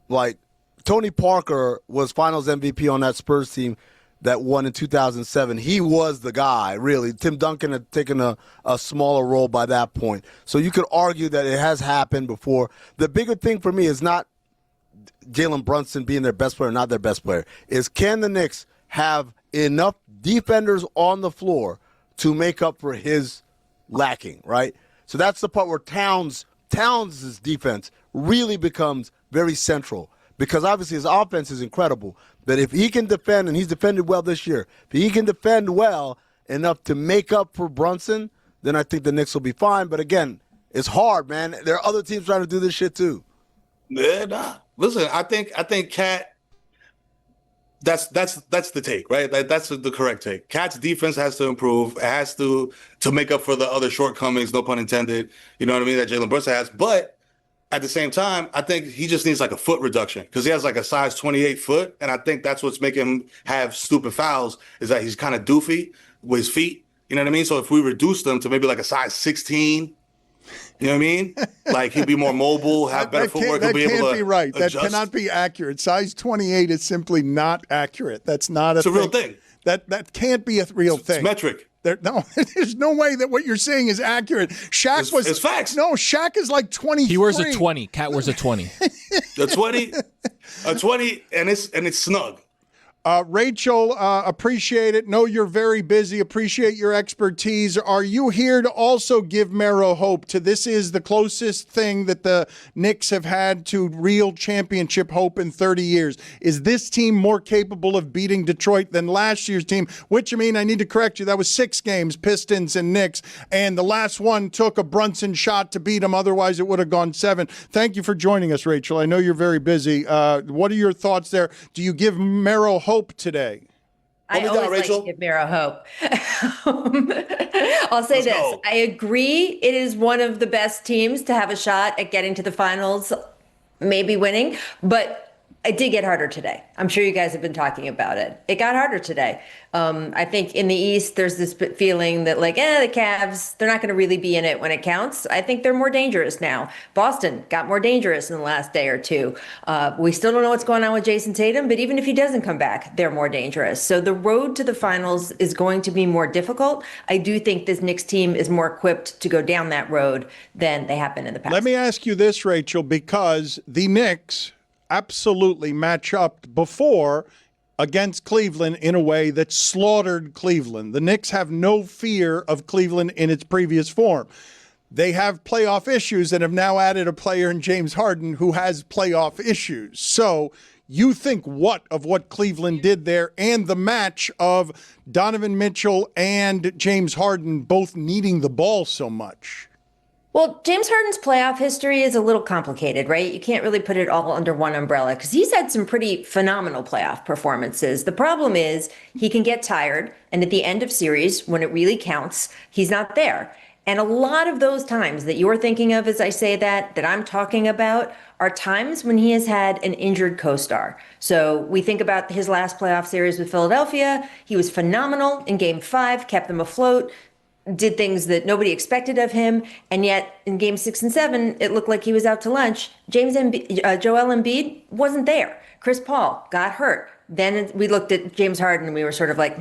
like, Tony Parker was Finals MVP on that Spurs team that won in 2007. He was the guy, really. Tim Duncan had taken a smaller role by that point. So you could argue that it has happened before. The bigger thing for me is not Jalen Brunson being their best player or not their best player, is can the Knicks have enough defenders on the floor to make up for his lacking, right? So that's the part where Towns' defense really becomes very central, because obviously his offense is incredible. But if he can defend, and he's defended well this year, if he can defend well enough to make up for Brunson, then I think the Knicks will be fine. But again, it's hard, man. There are other teams trying to do this shit too. Yeah, nah. Listen, I think Cat. That's the take, right? That's the correct take. Cat's defense has to improve. It has to make up for the other shortcomings, no pun intended. You know what I mean? That Jalen Brunson has, but at the same time, I think he just needs like a foot reduction because he has like a size 28 foot. And I think that's what's making him have stupid fouls is that he's kind of doofy with his feet. You know what I mean? So if we reduce them to maybe like a size 16, you know what I mean? Like he'd be more mobile, have better footwork. That can't be right. Adjust. That cannot be accurate. Size 28 is simply not accurate. That's not It's a real thing. That can't be a real thing. It's metric. There's no way that what you're saying is accurate. It's facts. No, Shaq is like 23. He wears a 20. Cat wears a 20. A 20, and it's snug. Rachel, appreciate it. Know you're very busy. Appreciate your expertise. Are you here to also give Mero hope? This is the closest thing that the Knicks have had to real championship hope in 30 years. Is this team more capable of beating Detroit than last year's team? Which, I mean, I need to correct you. That was 6 games, Pistons and Knicks. And the last one took a Brunson shot to beat them. Otherwise, it would have gone 7. Thank you for joining us, Rachel. I know you're very busy. What are your thoughts there? Do you give Mero hope today? I always like to give Mero hope. I'll say this. I agree it is one of the best teams to have a shot at getting to the finals, maybe winning. But It did get harder today. I'm sure you guys have been talking about it. It got harder today. I think in the East, there's this feeling that the Cavs, they're not going to really be in it when it counts. I think they're more dangerous now. Boston got more dangerous in the last day or two. We still don't know what's going on with Jason Tatum, but even if he doesn't come back, they're more dangerous. So the road to the finals is going to be more difficult. I do think this Knicks team is more equipped to go down that road than they have been in the past. Let me ask you this, Rachel, because the Knicks absolutely match up before against Cleveland in a way that slaughtered Cleveland. The Knicks have no fear of Cleveland in its previous form. They have playoff issues and have now added a player in James Harden who has playoff issues. So you think what of what Cleveland did there and the match of Donovan Mitchell and James Harden both needing the ball so much? Well, James Harden's playoff history is a little complicated, right? You can't really put it all under one umbrella because he's had some pretty phenomenal playoff performances. The problem is he can get tired, and at the end of series, when it really counts, he's not there. And a lot of those times that you're thinking of as I say that I'm talking about, are times when he has had an injured co-star. So we think about his last playoff series with Philadelphia. He was phenomenal in Game 5, kept them afloat, did things that nobody expected of him, and yet in Game 6 and 7, it looked like he was out to lunch. Joel Embiid wasn't there. Chris Paul got hurt. Then we looked at James Harden and we were sort of like,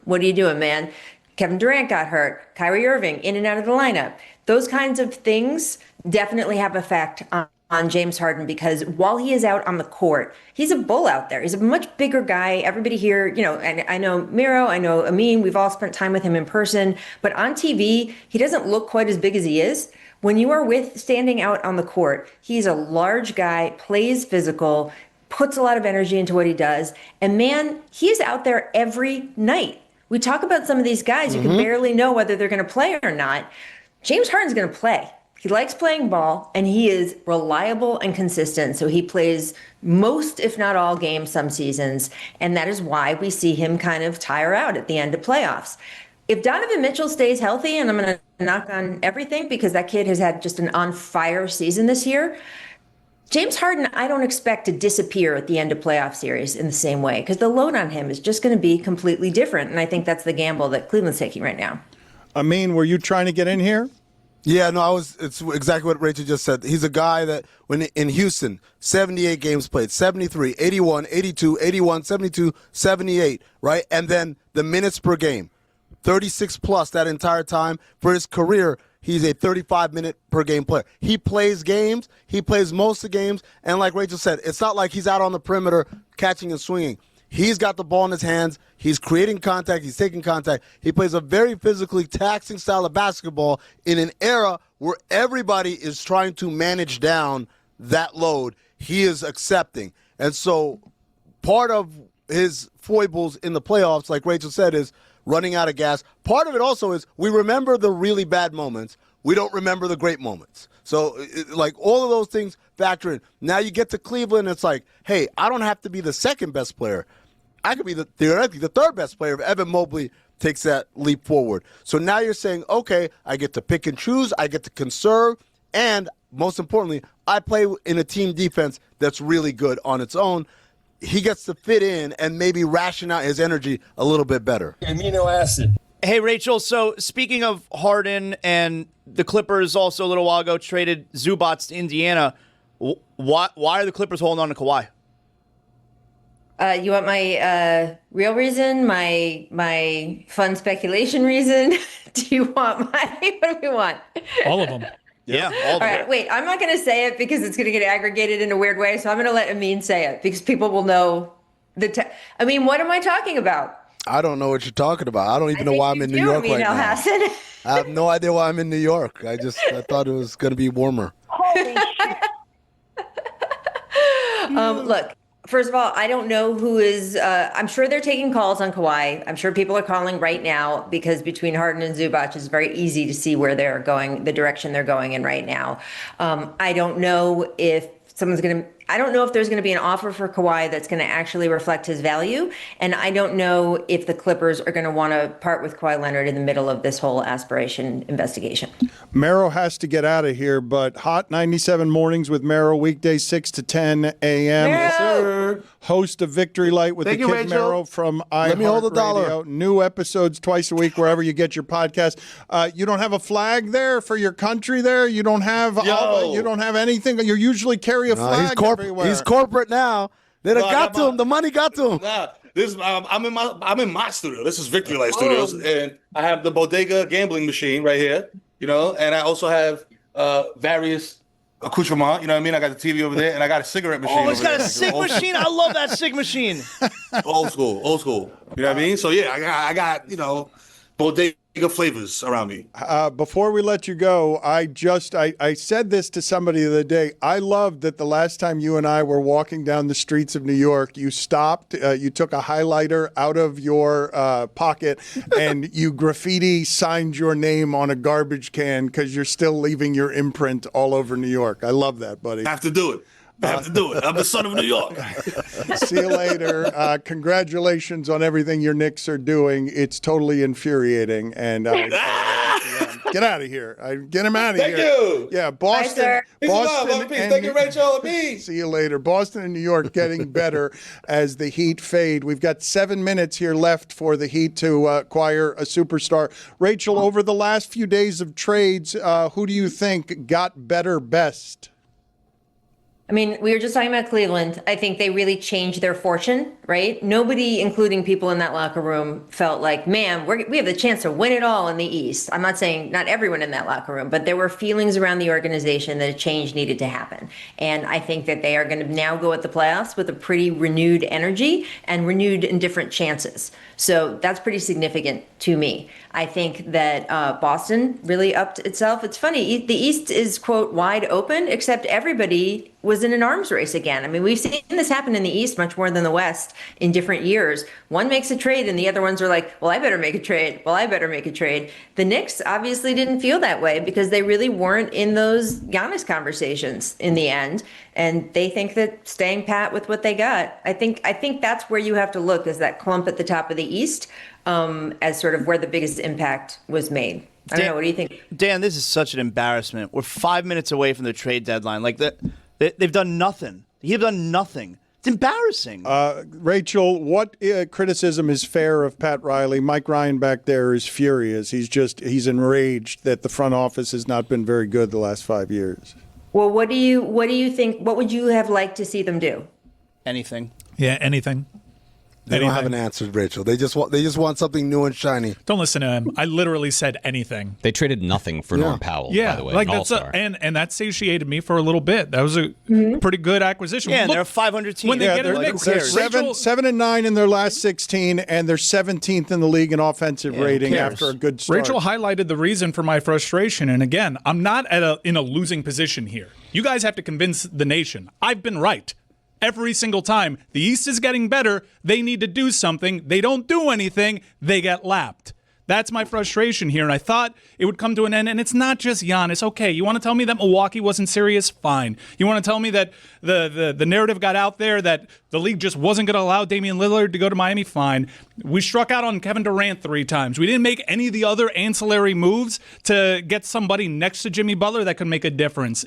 what are you doing, man? Kevin Durant got hurt. Kyrie Irving in and out of the lineup. Those kinds of things definitely have effect on James Harden because while he is out on the court, he's a bull out there. He's a much bigger guy. Everybody here, and I know Mero, I know Amin, we've all spent time with him in person, but on TV, he doesn't look quite as big as he is. When you are standing out on the court, he's a large guy, plays physical, puts a lot of energy into what he does. And man, he's out there every night. We talk about some of these guys, you can barely know whether they're going to play or not. James Harden's going to play. He likes playing ball, and he is reliable and consistent. So he plays most, if not all, games some seasons. And that is why we see him kind of tire out at the end of playoffs. If Donovan Mitchell stays healthy, and I'm going to knock on everything because that kid has had just an on-fire season this year, James Harden, I don't expect to disappear at the end of playoff series in the same way because the load on him is just going to be completely different. And I think that's the gamble that Cleveland's taking right now. Amin, were you trying to get in here? Yeah, no, it's exactly what Rachel just said. He's a guy that when in Houston, 78 games played, 73, 81, 82, 81, 72, 78, right? And then the minutes per game, 36 plus that entire time. For his career, he's a 35-minute per game player. He plays games. He plays most of the games. And like Rachel said, it's not like he's out on the perimeter catching and swinging. He's got the ball in his hands. He's creating contact. He's taking contact. He plays a very physically taxing style of basketball in an era where everybody is trying to manage down that load. He is accepting. And so part of his foibles in the playoffs, like Rachel said, is running out of gas. Part of it also is we remember the really bad moments. We don't remember the great moments. So, all of those things factor in. Now you get to Cleveland, it's like, hey, I don't have to be the second best player. I could be theoretically the third best player if Evan Mobley takes that leap forward. So now you're saying, okay, I get to pick and choose, I get to conserve, and most importantly, I play in a team defense that's really good on its own. He gets to fit in and maybe ration out his energy a little bit better. Amino acid. Hey, Rachel, so speaking of Harden and the Clippers also a little while ago traded Zubats to Indiana, why are the Clippers holding on to Kawhi? You want my real reason, my fun speculation reason? Do you want what do we want? All of them. Yeah, all right, wait, I'm not going to say it because it's going to get aggregated in a weird way, so I'm going to let Amin say it because people will know Amin, what am I talking about? I don't know what you're talking about. I don't even know why I'm in New York right now. Hassan. I have no idea why I'm in New York. I thought it was going to be warmer. Holy shit. Look, first of all, I don't know who is, I'm sure they're taking calls on Kawhi. I'm sure people are calling right now because between Harden and Zubac, it's very easy to see where they're going, the direction they're going in right now. I don't know if someone's going to I don't know if there's going to be an offer for Kawhi that's going to actually reflect his value. And I don't know if the Clippers are going to want to part with Kawhi Leonard in the middle of this whole aspiration investigation. Mero has to get out of here, but Hot 97 Mornings with Mero, weekdays 6 to 10 a.m. Yes, sir. Host of Victory Light with Thank the you, Kid Rachel. Mero from Let me hold the dollar. iHeartRadio. New episodes twice a week wherever you get your podcast. You don't have a flag there for your country there? You don't have you don't have anything? You usually carry a flag everywhere. He's corporate now. They done got to him. The money got to him. Nah, this I'm in my studio. This is Victory Light Studios, and I have the Bodega gambling machine right here. You know, and I also have various accoutrements. You know what I mean? I got the TV over there, and I got a cigarette machine. Oh, it's over got there. a Sig machine. I love that Sig machine. Old school. You know what I mean? So yeah, I got Bodega flavors around me. Before we let you go, I said this to somebody the other day. I loved that the last time you and I were walking down the streets of New York, you stopped, you took a highlighter out of your pocket, and you graffiti signed your name on a garbage can because you're still leaving your imprint all over New York. I love that, buddy. I have to do it. I'm the son of New York. See you later. Congratulations on everything your Knicks are doing. It's totally infuriating. And get out of here. Get him out of here. Thank you. Yeah, Boston. Peace and love. Love and peace. Thank you, Rachel. Peace. See you later. Boston and New York getting better as the Heat fade. We've got 7 minutes here left for the Heat to acquire a superstar. Rachel, over the last few days of trades, who do you think got better best? I mean, we were just talking about Cleveland. I think they really changed their fortune, right? Nobody, including people in that locker room, felt like, man, we have the chance to win it all in the East. I'm not saying not everyone in that locker room, but there were feelings around the organization that a change needed to happen. And I think that they are going to now go at the playoffs with a pretty renewed energy and renewed and different chances. So that's pretty significant to me. I think that Boston really upped itself. It's funny, the East is, quote, wide open, except everybody was in an arms race again. I mean, we've seen this happen in the East much more than the West in different years. One makes a trade and the other ones are like, well, I better make a trade. Well, I better make a trade. The Knicks obviously didn't feel that way because they really weren't in those Giannis conversations in the end. And they think that staying pat with what they got. I think that's where you have to look, is that clump at the top of the East, as sort of where the biggest impact was made. I don't know. What do you think? Dan, this is such an embarrassment. We're 5 minutes away from the trade deadline. Like they've done nothing. He've done nothing. It's embarrassing. Rachel, what criticism is fair of Pat Riley? Mike Ryan back there is furious. He's enraged that the front office has not been very good the last 5 years. Well, what do you think? What would you have liked to see them do? Anything. Yeah, anything. They don't have an answer, Rachel. They just want something new and shiny. Don't listen to him. I literally said anything. They traded nothing for Norm Powell, by the way. Like an that's all-star. and that satiated me for a little bit. That was a pretty good acquisition. Yeah, Look, and they're a 500 team. when they get they're, a Knicks, they're Rachel, 7-9 in their last 16, and they're 17th in the league in offensive rating after a good start. Rachel highlighted the reason for my frustration, and again, I'm not in a losing position here. You guys have to convince the nation. I've been right. Every single time. The East is getting better. They need to do something. They don't do anything. They get lapped. That's my frustration here, and I thought it would come to an end, and it's not just Giannis. Okay, you want to tell me that Milwaukee wasn't serious? Fine. You want to tell me that the narrative got out there that the league just wasn't going to allow Damian Lillard to go to Miami? Fine. We struck out on Kevin Durant 3 times. We didn't make any of the other ancillary moves to get somebody next to Jimmy Butler that could make a difference.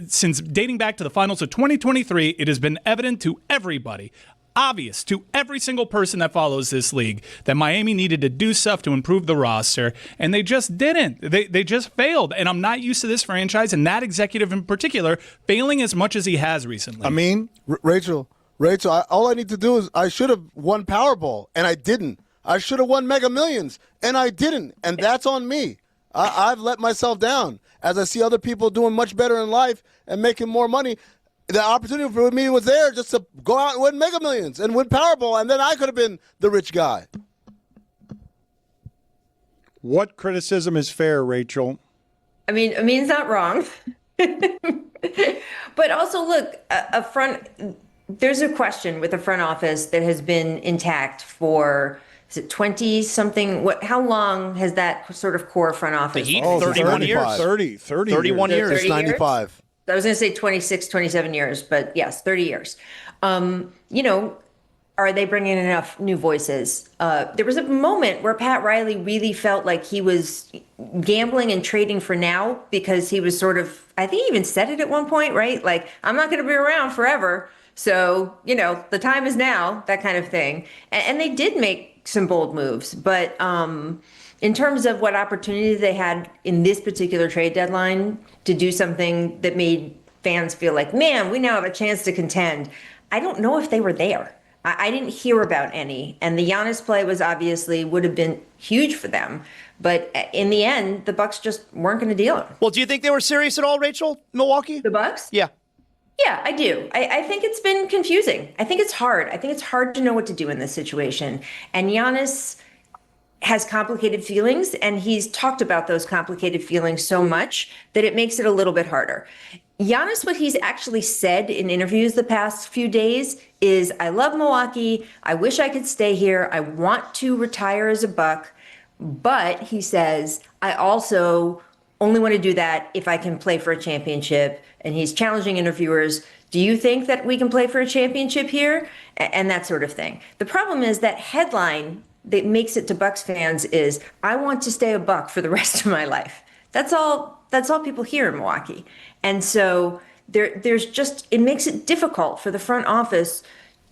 Since dating back to the finals of 2023, it has been evident to everybody, obvious to every single person that follows this league, that Miami needed to do stuff to improve the roster, and they just didn't. They just failed, and I'm not used to this franchise, and that executive in particular, failing as much as he has recently. I mean, Rachel, all I need to do is I should have won Powerball, and I didn't. I should have won Mega Millions, and I didn't, and that's on me. I've let myself down. As I see other people doing much better in life and making more money, the opportunity for me was there just to go out and win Mega Millions and win Powerball, and then I could have been the rich guy. What criticism is fair, Rachel? I mean, Amin's not wrong. But also, look, there's a question with the front office that has been intact for, is it 20-something? How long has that sort of core front office? The Heat, 31 years. 30 31 years. It's 95. I was going to say 26, 27 years, but yes, 30 years. Are they bringing enough new voices? There was a moment where Pat Riley really felt like he was gambling and trading for now because he was sort of, I think he even said it at one point, right? Like, I'm not going to be around forever. So, the time is now, that kind of thing. And they did make some bold moves. But in terms of what opportunity they had in this particular trade deadline to do something that made fans feel like, man, we now have a chance to contend, I don't know if they were there. I didn't hear about any. And the Giannis play would have been huge for them. But in the end, the Bucks just weren't going to deal it. Well, do you think they were serious at all, Rachel, Milwaukee? The Bucks? Yeah. Yeah, I do. I think it's been confusing. I think it's hard. I think it's hard to know what to do in this situation. And Giannis has complicated feelings, and he's talked about those complicated feelings so much that it makes it a little bit harder. Giannis, what he's actually said in interviews the past few days is, I love Milwaukee. I wish I could stay here. I want to retire as a Buck. But he says, I also only want to do that if I can play for a championship. And he's challenging interviewers. Do you think that we can play for a championship here? And that sort of thing. The problem is that headline that makes it to Bucks fans is, I want to stay a Buck for the rest of my life. That's all people hear in Milwaukee. And so there's just, it makes it difficult for the front office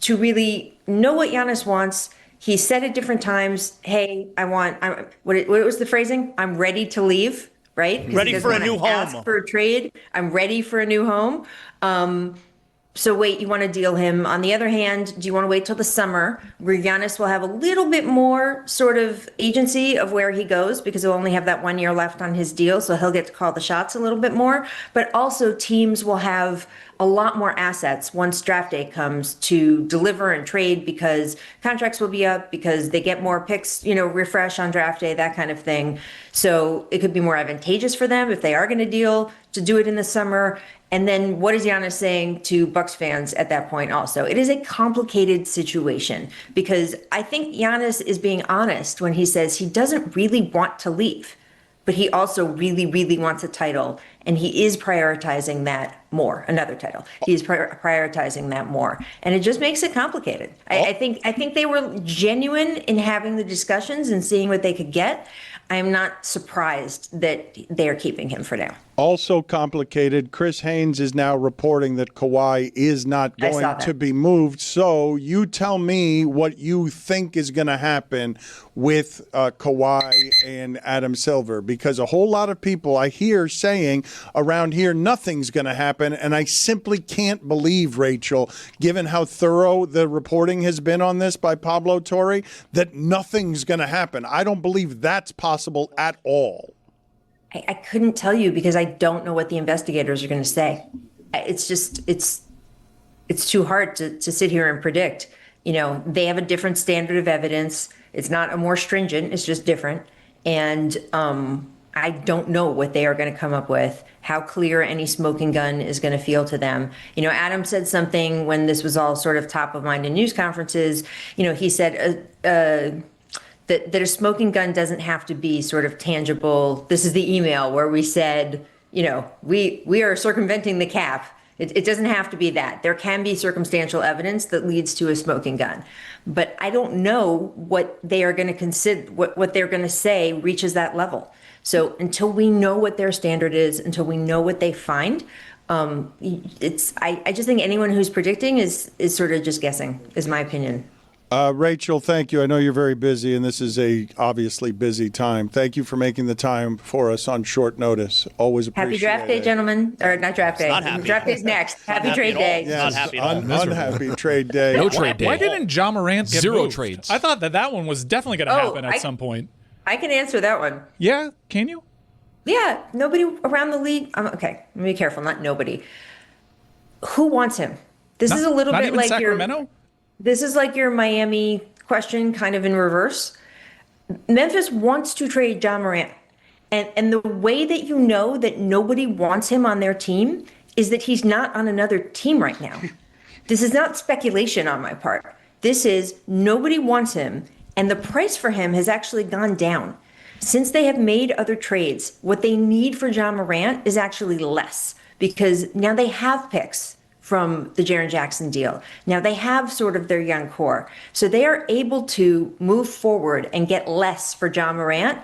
to really know what Giannis wants. He said at different times, hey, what was the phrasing? I'm ready to leave, right? Ready for a new home. Ask for a trade. I'm ready for a new home. So wait, you want to deal him. On the other hand, do you want to wait till the summer where Giannis will have a little bit more sort of agency of where he goes because he'll only have that 1 year left on his deal. So he'll get to call the shots a little bit more. But also teams will have a lot more assets once draft day comes to deliver and trade because contracts will be up, because they get more picks, refresh on draft day, that kind of thing. So it could be more advantageous for them if they are going to deal to do it in the summer. And then what is Giannis saying to Bucks fans at that point also? It is a complicated situation because I think Giannis is being honest when he says he doesn't really want to leave, but he also really, really wants a title. And he is prioritizing that more, another title. He is prioritizing that more. And it just makes it complicated. I think they were genuine in having the discussions and seeing what they could get. I'm not surprised that they are keeping him for now. Also complicated, Chris Haynes is now reporting that Kawhi is not going to be moved. So you tell me what you think is going to happen with Kawhi and Adam Silver, because a whole lot of people I hear saying around here nothing's going to happen. And I simply can't believe, Rachel, given how thorough the reporting has been on this by Pablo Torre, that nothing's going to happen. I don't believe that's possible at all. I couldn't tell you because I don't know what the investigators are going to say. It's just, it's too hard to sit here and predict. They have a different standard of evidence. It's not a more stringent, it's just different. And I don't know what they are going to come up with, how clear any smoking gun is going to feel to them. Adam said something when this was all sort of top of mind in news conferences. He said, that a smoking gun doesn't have to be sort of tangible. This is the email where we said, we are circumventing the cap. It doesn't have to be that. There can be circumstantial evidence that leads to a smoking gun. But I don't know what they are going to consider, what they're going to say reaches that level. So until we know what their standard is, until we know what they find, I just think anyone who's predicting is sort of just guessing, is my opinion. Rachel, thank you. I know you're very busy, and this is a obviously busy time. Thank you for making the time for us on short notice. Always appreciate it. Happy draft day, gentlemen. Or not draft day. Draft day's next. Happy trade day. Yes, unhappy trade day. No trade day. Why didn't Ja Morant get Zero moved? trades. I thought that one was definitely going to happen at some point. I can answer that one. Yeah, can you? Yeah, nobody around the league. Okay, let me be careful. Not nobody. Who wants him? This is a little bit like Sacramento? This is like your Miami question, kind of in reverse. Memphis wants to trade Ja Morant. And the way that you know that nobody wants him on their team is that he's not on another team right now. This is not speculation on my part. This is nobody wants him, and the price for him has actually gone down. Since they have made other trades, what they need for Ja Morant is actually less because now they have picks from the Jaren Jackson deal. Now they have sort of their young core. So they are able to move forward and get less for John Morant,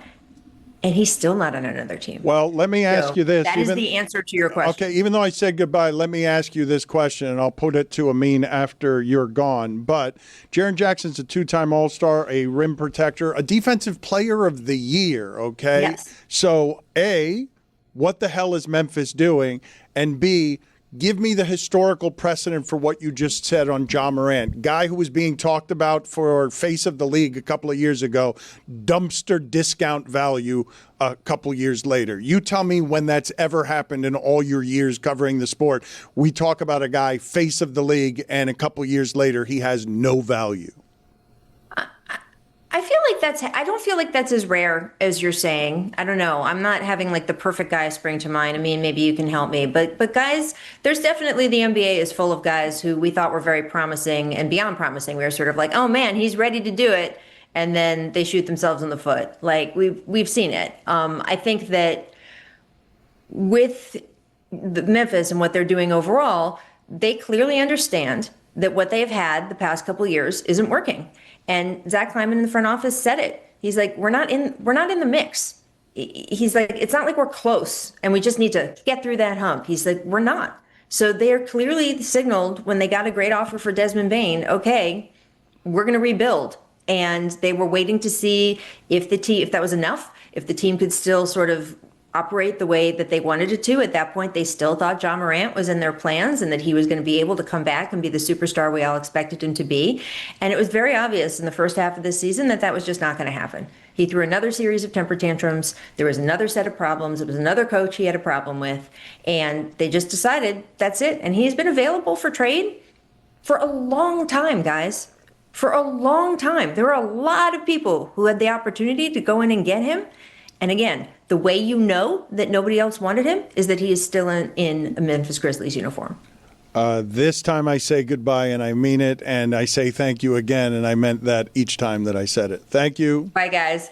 and he's still not on another team. Well, let me ask you this. That is the answer to your question. Okay, even though I said goodbye, let me ask you this question, and I'll put it to Amin after you're gone. But Jaren Jackson's a two-time All-Star, a rim protector, a defensive player of the year, okay? Yes. So, A, what the hell is Memphis doing? And B, give me the historical precedent for what you just said on John Morant. Guy who was being talked about for face of the league a couple of years ago, dumpster discount value a couple years later. You tell me when that's ever happened in all your years covering the sport. We talk about a guy face of the league and a couple years later he has no value. I feel like I don't feel like that's as rare as you're saying. I don't know. I'm not having like the perfect guy spring to mind. I mean, maybe you can help me. But guys, there's definitely, the NBA is full of guys who we thought were very promising and beyond promising. We were sort of like, oh man, he's ready to do it. And then they shoot themselves in the foot. Like we've seen it. I think that with Memphis and what they're doing overall, they clearly understand that what they've had the past couple of years isn't working. And Zach Kleiman in the front office said it. He's like, we're not in the mix. He's like, it's not like we're close and we just need to get through that hump. He's like, we're not. So they're clearly signaled when they got a great offer for Desmond Bane, okay, we're going to rebuild. And they were waiting to see if that was enough, if the team could still sort of operate the way that they wanted it to. At that point, they still thought John Morant was in their plans and that he was going to be able to come back and be the superstar we all expected him to be. And it was very obvious in the first half of this season that was just not going to happen. He threw another series of temper tantrums. There was another set of problems. It was another coach he had a problem with. And they just decided that's it. And he's been available for trade for a long time, guys. For a long time. There were a lot of people who had the opportunity to go in and get him. And again, the way you know that nobody else wanted him is that he is still in a Memphis Grizzlies uniform. This time I say goodbye, and I mean it, and I say thank you again, and I meant that each time that I said it. Thank you. Bye, guys.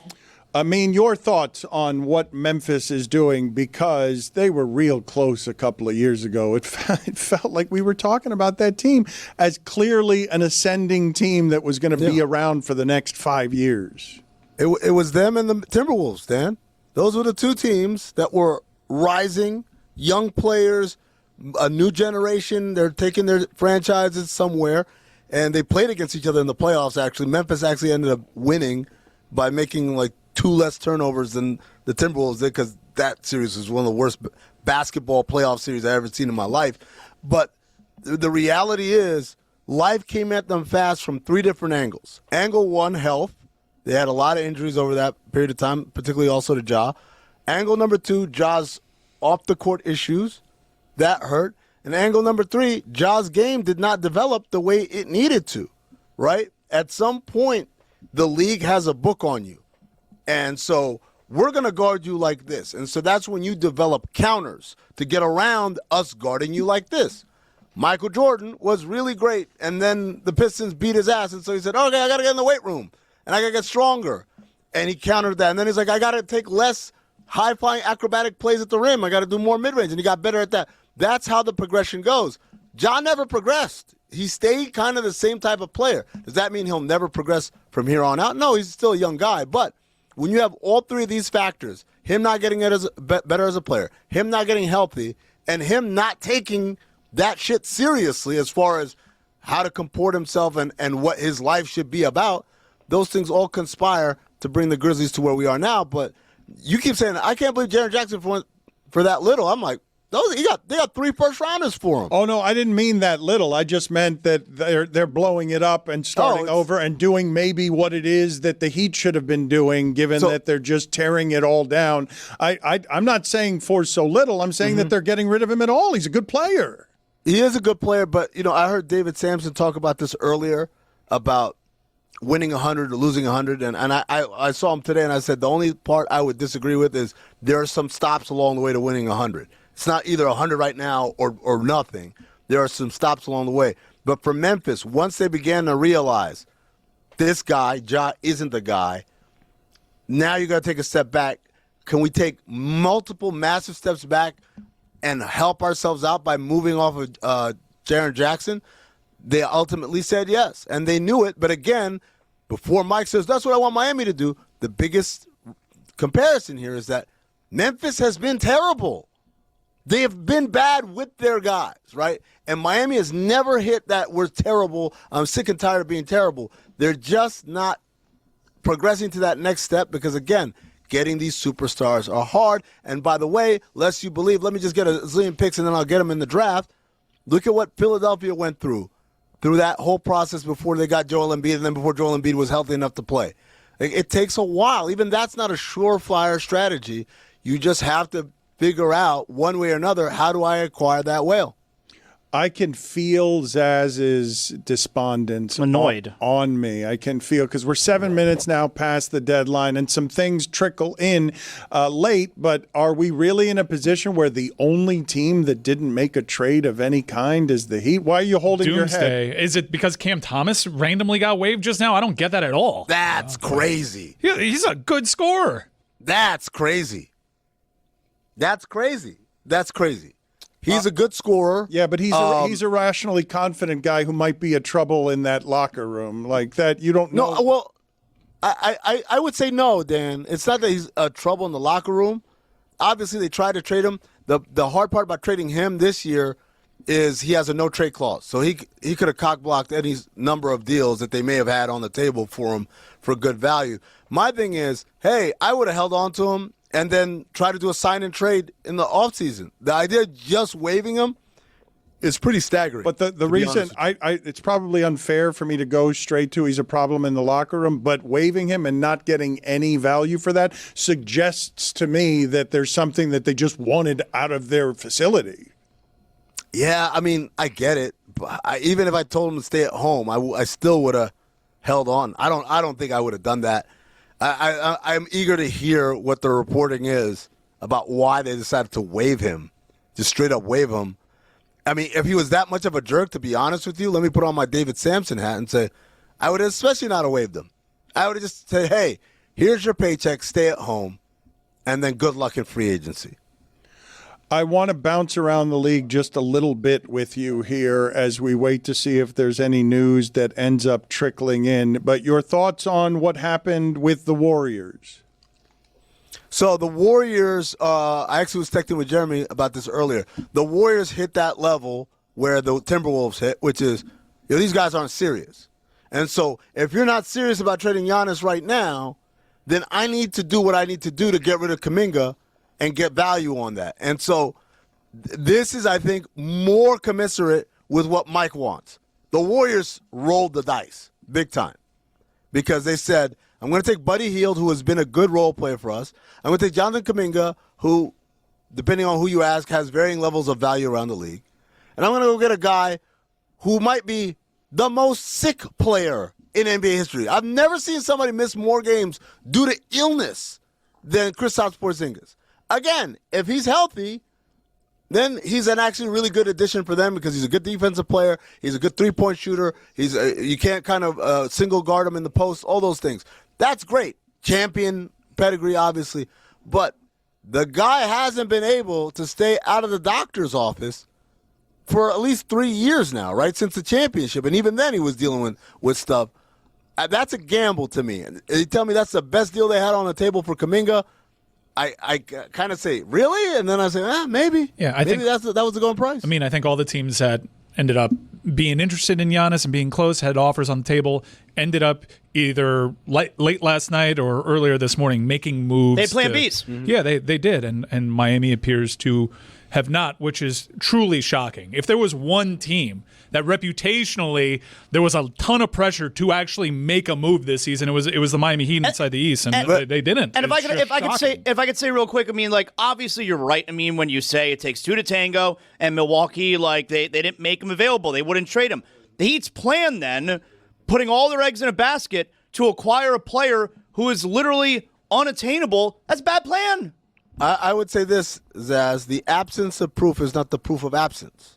I mean, your thoughts on what Memphis is doing, because they were real close a couple of years ago. It felt like we were talking about that team as clearly an ascending team that was going to be around for the next 5 years. It was them and the Timberwolves, Dan. Those were the two teams that were rising, young players, a new generation. They're taking their franchises somewhere, and they played against each other in the playoffs, actually. Memphis actually ended up winning by making like 2 less turnovers than the Timberwolves did, because that series was one of the worst basketball playoff series I've ever seen in my life. But the reality is life came at them fast from 3 different angles. Angle 1, health. They had a lot of injuries over that period of time, particularly also to Ja. Angle number 2, Ja's off-the-court issues. That hurt. And angle number 3, Ja's game did not develop the way it needed to, right? At some point, the league has a book on you. And so we're going to guard you like this. And so that's when you develop counters to get around us guarding you like this. Michael Jordan was really great, and then the Pistons beat his ass, and so he said, okay, I got to get in the weight room. And I got to get stronger. And he countered that. And then he's like, I got to take less high-flying acrobatic plays at the rim. I got to do more mid-range. And he got better at that. That's how the progression goes. John never progressed. He stayed kind of the same type of player. Does that mean he'll never progress from here on out? No, he's still a young guy. But when you have all 3 of these factors, him not getting better as a player, him not getting healthy, and him not taking that shit seriously as far as how to comport himself and what his life should be about, those things all conspire to bring the Grizzlies to where we are now. But you keep saying, I can't believe Jaren Jackson for that little. I'm like, they got 3 first-rounders for him. Oh, no, I didn't mean that little. I just meant that they're blowing it up and starting over and doing maybe what it is that the Heat should have been doing, given that they're just tearing it all down. I'm not saying for so little. I'm saying that they're getting rid of him at all. He's a good player. He is a good player, but, I heard David Sampson talk about this earlier, about winning 100 or losing 100, and I saw him today, and I said the only part I would disagree with is there are some stops along the way to winning 100. It's not either 100 right now or nothing. There are some stops along the way. But for Memphis, once they began to realize this guy, Ja, isn't the guy, now you got to take a step back. Can we take multiple massive steps back and help ourselves out by moving off of Jaren Jackson, they ultimately said yes, and they knew it. But again, before Mike says, that's what I want Miami to do, the biggest comparison here is that Memphis has been terrible. They have been bad with their guys, right? And Miami has never hit that we're terrible, I'm sick and tired of being terrible. They're just not progressing to that next step because, again, getting these superstars are hard. And by the way, lest you believe, let me just get a zillion picks and then I'll get them in the draft. Look at what Philadelphia went through that whole process before they got Joel Embiid and then before Joel Embiid was healthy enough to play. It takes a while. Even that's not a surefire strategy. You just have to figure out one way or another, how do I acquire that whale? I can feel Zaz's despondence annoyed on me. I can feel, because we're 7 minutes now past the deadline and some things trickle in late, but are we really in a position where the only team that didn't make a trade of any kind is the Heat? Why are you holding your head? Is it because Cam Thomas randomly got waived just now? I don't get that at all. That's crazy. He's a good scorer. That's crazy. That's crazy. That's crazy. He's a good scorer. Yeah, but he's a rationally confident guy who might be a trouble in that locker room. Like that, you don't know. No, well, I would say no, Dan. It's not that he's a trouble in the locker room. Obviously, they tried to trade him. The hard part about trading him this year is he has a no-trade clause. So he could have cock-blocked any number of deals that they may have had on the table for him for good value. My thing is, hey, I would have held on to him and then try to do a sign and trade in the offseason. The idea of just waiving him is pretty staggering. But the reason it's probably unfair for me to go straight to he's a problem in the locker room, but waiving him and not getting any value for that suggests to me that there's something that they just wanted out of their facility. Yeah, I mean, I get it. But even if I told him to stay at home, I still would have held on. I don't think I would have done that. I'm eager to hear what the reporting is about why they decided to waive him, just straight up waive him. I mean, if he was that much of a jerk, to be honest with you, let me put on my David Sampson hat and say, I would have especially not have waived him. I would have just said, hey, here's your paycheck, stay at home, and then good luck in free agency. I want to bounce around the league just a little bit with you here as we wait to see if there's any news that ends up trickling in. But your thoughts on what happened with the Warriors? So the Warriors, I actually was texting with Jeremy about this earlier. The Warriors hit that level where the Timberwolves hit, which is, these guys aren't serious. And so if you're not serious about trading Giannis right now, then I need to do what I need to do to get rid of Kuminga and get value on that. And so this is, I think, more commensurate with what Mike wants. The Warriors rolled the dice big time because they said, I'm going to take Buddy Hield, who has been a good role player for us. I'm going to take Jonathan Kuminga, who, depending on who you ask, has varying levels of value around the league. And I'm going to go get a guy who might be the most sick player in NBA history. I've never seen somebody miss more games due to illness than Kristaps Porzingis. Again, if he's healthy, then he's an actually really good addition for them because he's a good defensive player. He's a good three-point shooter. You can't kind of single guard him in the post, all those things. That's great. Champion pedigree, obviously. But the guy hasn't been able to stay out of the doctor's office for at least 3 years now, right, since the championship. And even then he was dealing with stuff. That's a gamble to me. And you tell me that's the best deal they had on the table for Kuminga, I kind of say, really? And then I say, maybe. Yeah, I think that was the going price. I mean, I think all the teams that ended up being interested in Giannis and being close, had offers on the table, ended up either late last night or earlier this morning making moves. They plan Bs. Mm-hmm. Yeah, they did. And Miami appears to have not, which is truly shocking. If there was one team that reputationally there was a ton of pressure to actually make a move this season, it was the Miami Heat inside the East, and they didn't. And if I could say real quick, I mean, like, obviously you're right. I mean, when you say it takes two to tango, and Milwaukee, like, they didn't make him available, they wouldn't trade him. The Heat's plan then, putting all their eggs in a basket to acquire a player who is literally unattainable, that's a bad plan. I would say this, Zaz, the absence of proof is not the proof of absence.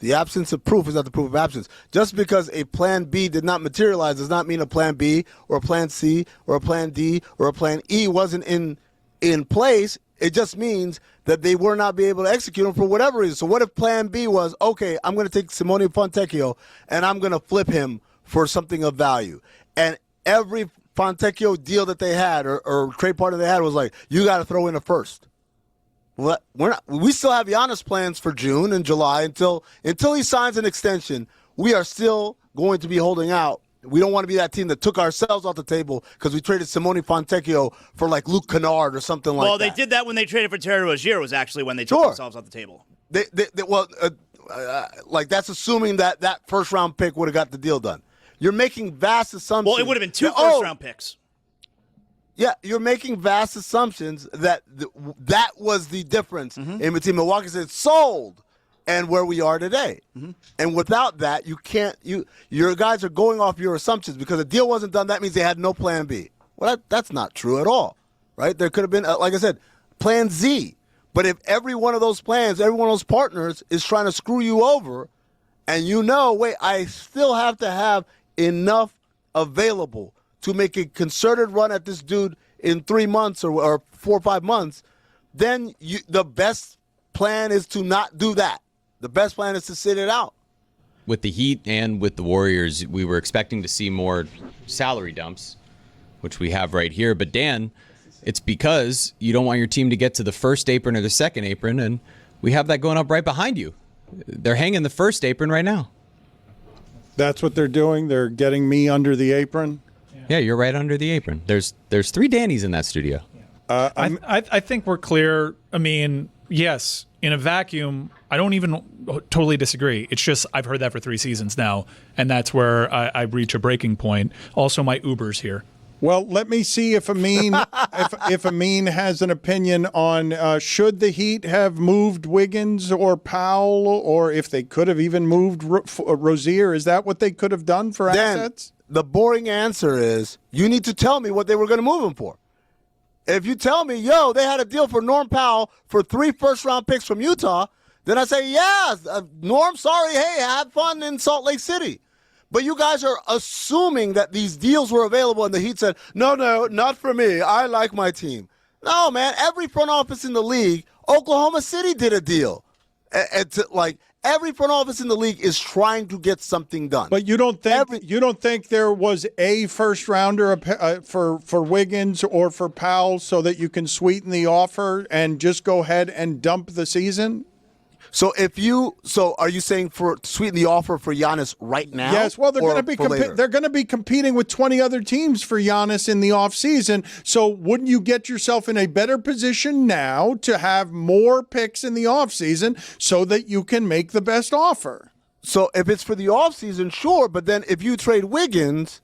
The absence of proof is not the proof of absence. Just because a plan B did not materialize does not mean a plan B or a plan C or a plan D or a plan E wasn't in place. It just means that they were not be able to execute them for whatever reason. So what if plan B was, okay, I'm going to take Simone Fontecchio and I'm going to flip him for something of value. And every Fontecchio deal that they had or trade partner they had was like, you got to throw in a first. Well, we still have Giannis plans for June and July until he signs an extension. We are still going to be holding out. We don't want to be that team that took ourselves off the table because we traded Simone Fontecchio for like Luke Kennard or something like that. Well, they did that when they traded for Terry Rozier was actually when they took themselves off the table. Like that's assuming that first round pick would have got the deal done. You're making vast assumptions. Well, it would have been two first-round picks. Yeah, you're making vast assumptions that that was the difference in between Milwaukee said sold and where we are today. And without that, you can't. Your guys are going off your assumptions because the deal wasn't done. That means they had no plan B. Well, that's not true at all, right? There could have been, like I said, plan Z. But if every one of those plans, every one of those partners is trying to screw you over, and wait, I still have to have enough available to make a concerted run at this dude in 3 months or 4 or 5 months, then the best plan is to not do that. The best plan is to sit it out. With the Heat and with the Warriors, we were expecting to see more salary dumps, which we have right here. But Dan, it's because you don't want your team to get to the first apron or the second apron, and we have that going up right behind you. They're hanging the first apron right now. That's what they're doing? They're getting me under the apron? Yeah, you're right under the apron. There's 3 Dannys in that studio. I think we're clear. I mean, yes, in a vacuum, I don't even totally disagree. It's just I've heard that for 3 seasons now, and that's where I reach a breaking point. Also, my Uber's here. Well, let me see if Amin if Amin has an opinion on should the Heat have moved Wiggins or Powell, or if they could have even moved Rozier. Is that what they could have done for assets? The boring answer is you need to tell me what they were going to move him for. If you tell me, they had a deal for Norm Powell for 3 first-round picks from Utah, then I say, Norm, sorry, hey, have fun in Salt Lake City. But you guys are assuming that these deals were available, and the Heat said, no, not for me. I like my team. No, man, every front office in the league, Oklahoma City did a deal. Every front office in the league is trying to get something done. But you don't think there was a first rounder for Wiggins or for Powell so that you can sweeten the offer and just go ahead and dump the season? So are you saying for sweeten the offer for Giannis right now? Yes, well, they're going to be competing with 20 other teams for Giannis in the offseason. So wouldn't you get yourself in a better position now to have more picks in the offseason so that you can make the best offer? So if it's for the offseason, sure, but then if you trade Wiggins,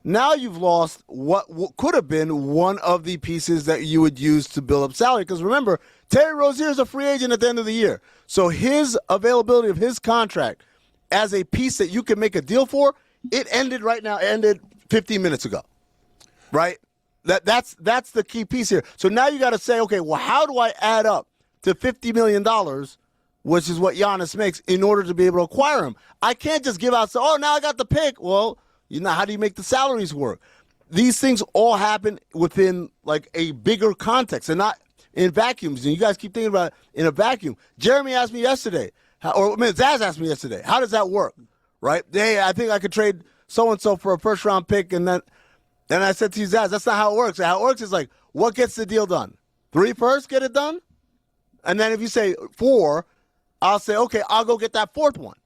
now you've lost what could have been one of the pieces that you would use to build up salary. Because remember, Terry Rozier is a free agent at the end of the year. So his availability of his contract as a piece that you can make a deal for, it ended right now. It ended 15 minutes ago, right? That's the key piece here. So now you got to say, okay, well, how do I add up to $50 million, which is what Giannis makes, in order to be able to acquire him? I can't just give out, now I got the pick. Well, how do you make the salaries work? These things all happen within like a bigger context and not in vacuums. And you guys keep thinking about it in a vacuum. Jeremy asked me yesterday, Zaz asked me yesterday, how does that work? Right? Hey, I think I could trade so-and-so for a first-round pick. And then I said to you, Zaz, that's not how it works. How it works is like, what gets the deal done? 3 first get it done? And then if you say 4, I'll say, okay, I'll go get that 4th one.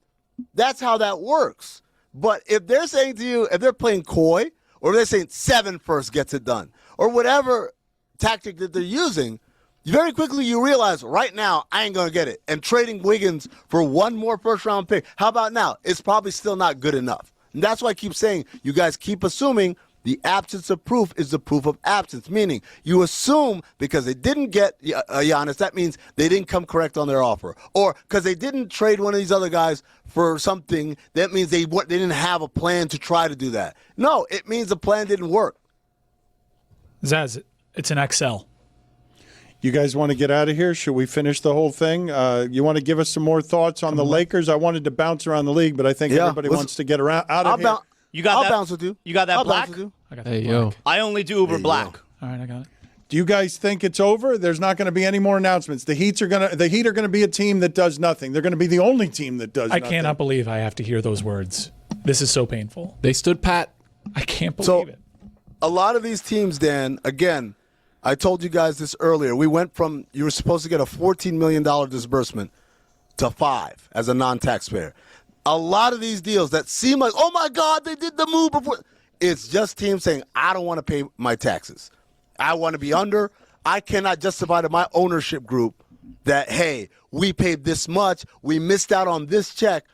That's how that works. But if they're saying to you, if they're playing coy, or they're saying 7 first gets it done, or whatever tactic that they're using, very quickly you realize right now I ain't going to get it. And trading Wiggins for 1 more first-round pick, how about now? It's probably still not good enough. And that's why I keep saying you guys keep assuming the absence of proof is the proof of absence, meaning you assume because they didn't get Giannis, that means they didn't come correct on their offer. Or because they didn't trade one of these other guys for something, that means they didn't have a plan to try to do that. No, it means the plan didn't work. Zaz, it's an XL. You guys want to get out of here? Should we finish the whole thing? You want to give us some more thoughts on the Lakers? I wanted to bounce around the league, but I think everybody wants to get out of here. You got I'll that? bounce with you. You got that I'll black? bounce with you. I got Hey, yo. I only do Uber black. All right, I got it. Do you guys think it's over? There's not going to be any more announcements. The Heat are going to be a team that does nothing. They're going to be the only team that does nothing. I cannot believe I have to hear those words. This is so painful. They stood pat. I can't believe it. A lot of these teams, Dan, again, I told you guys this earlier. We went from you were supposed to get a $14 million disbursement to $5 as a non-taxpayer. A lot of these deals that seem like, oh my God, they did the move before. It's just teams saying, I don't want to pay my taxes. I want to be under. I cannot justify to my ownership group that, hey, we paid this much. We missed out on this check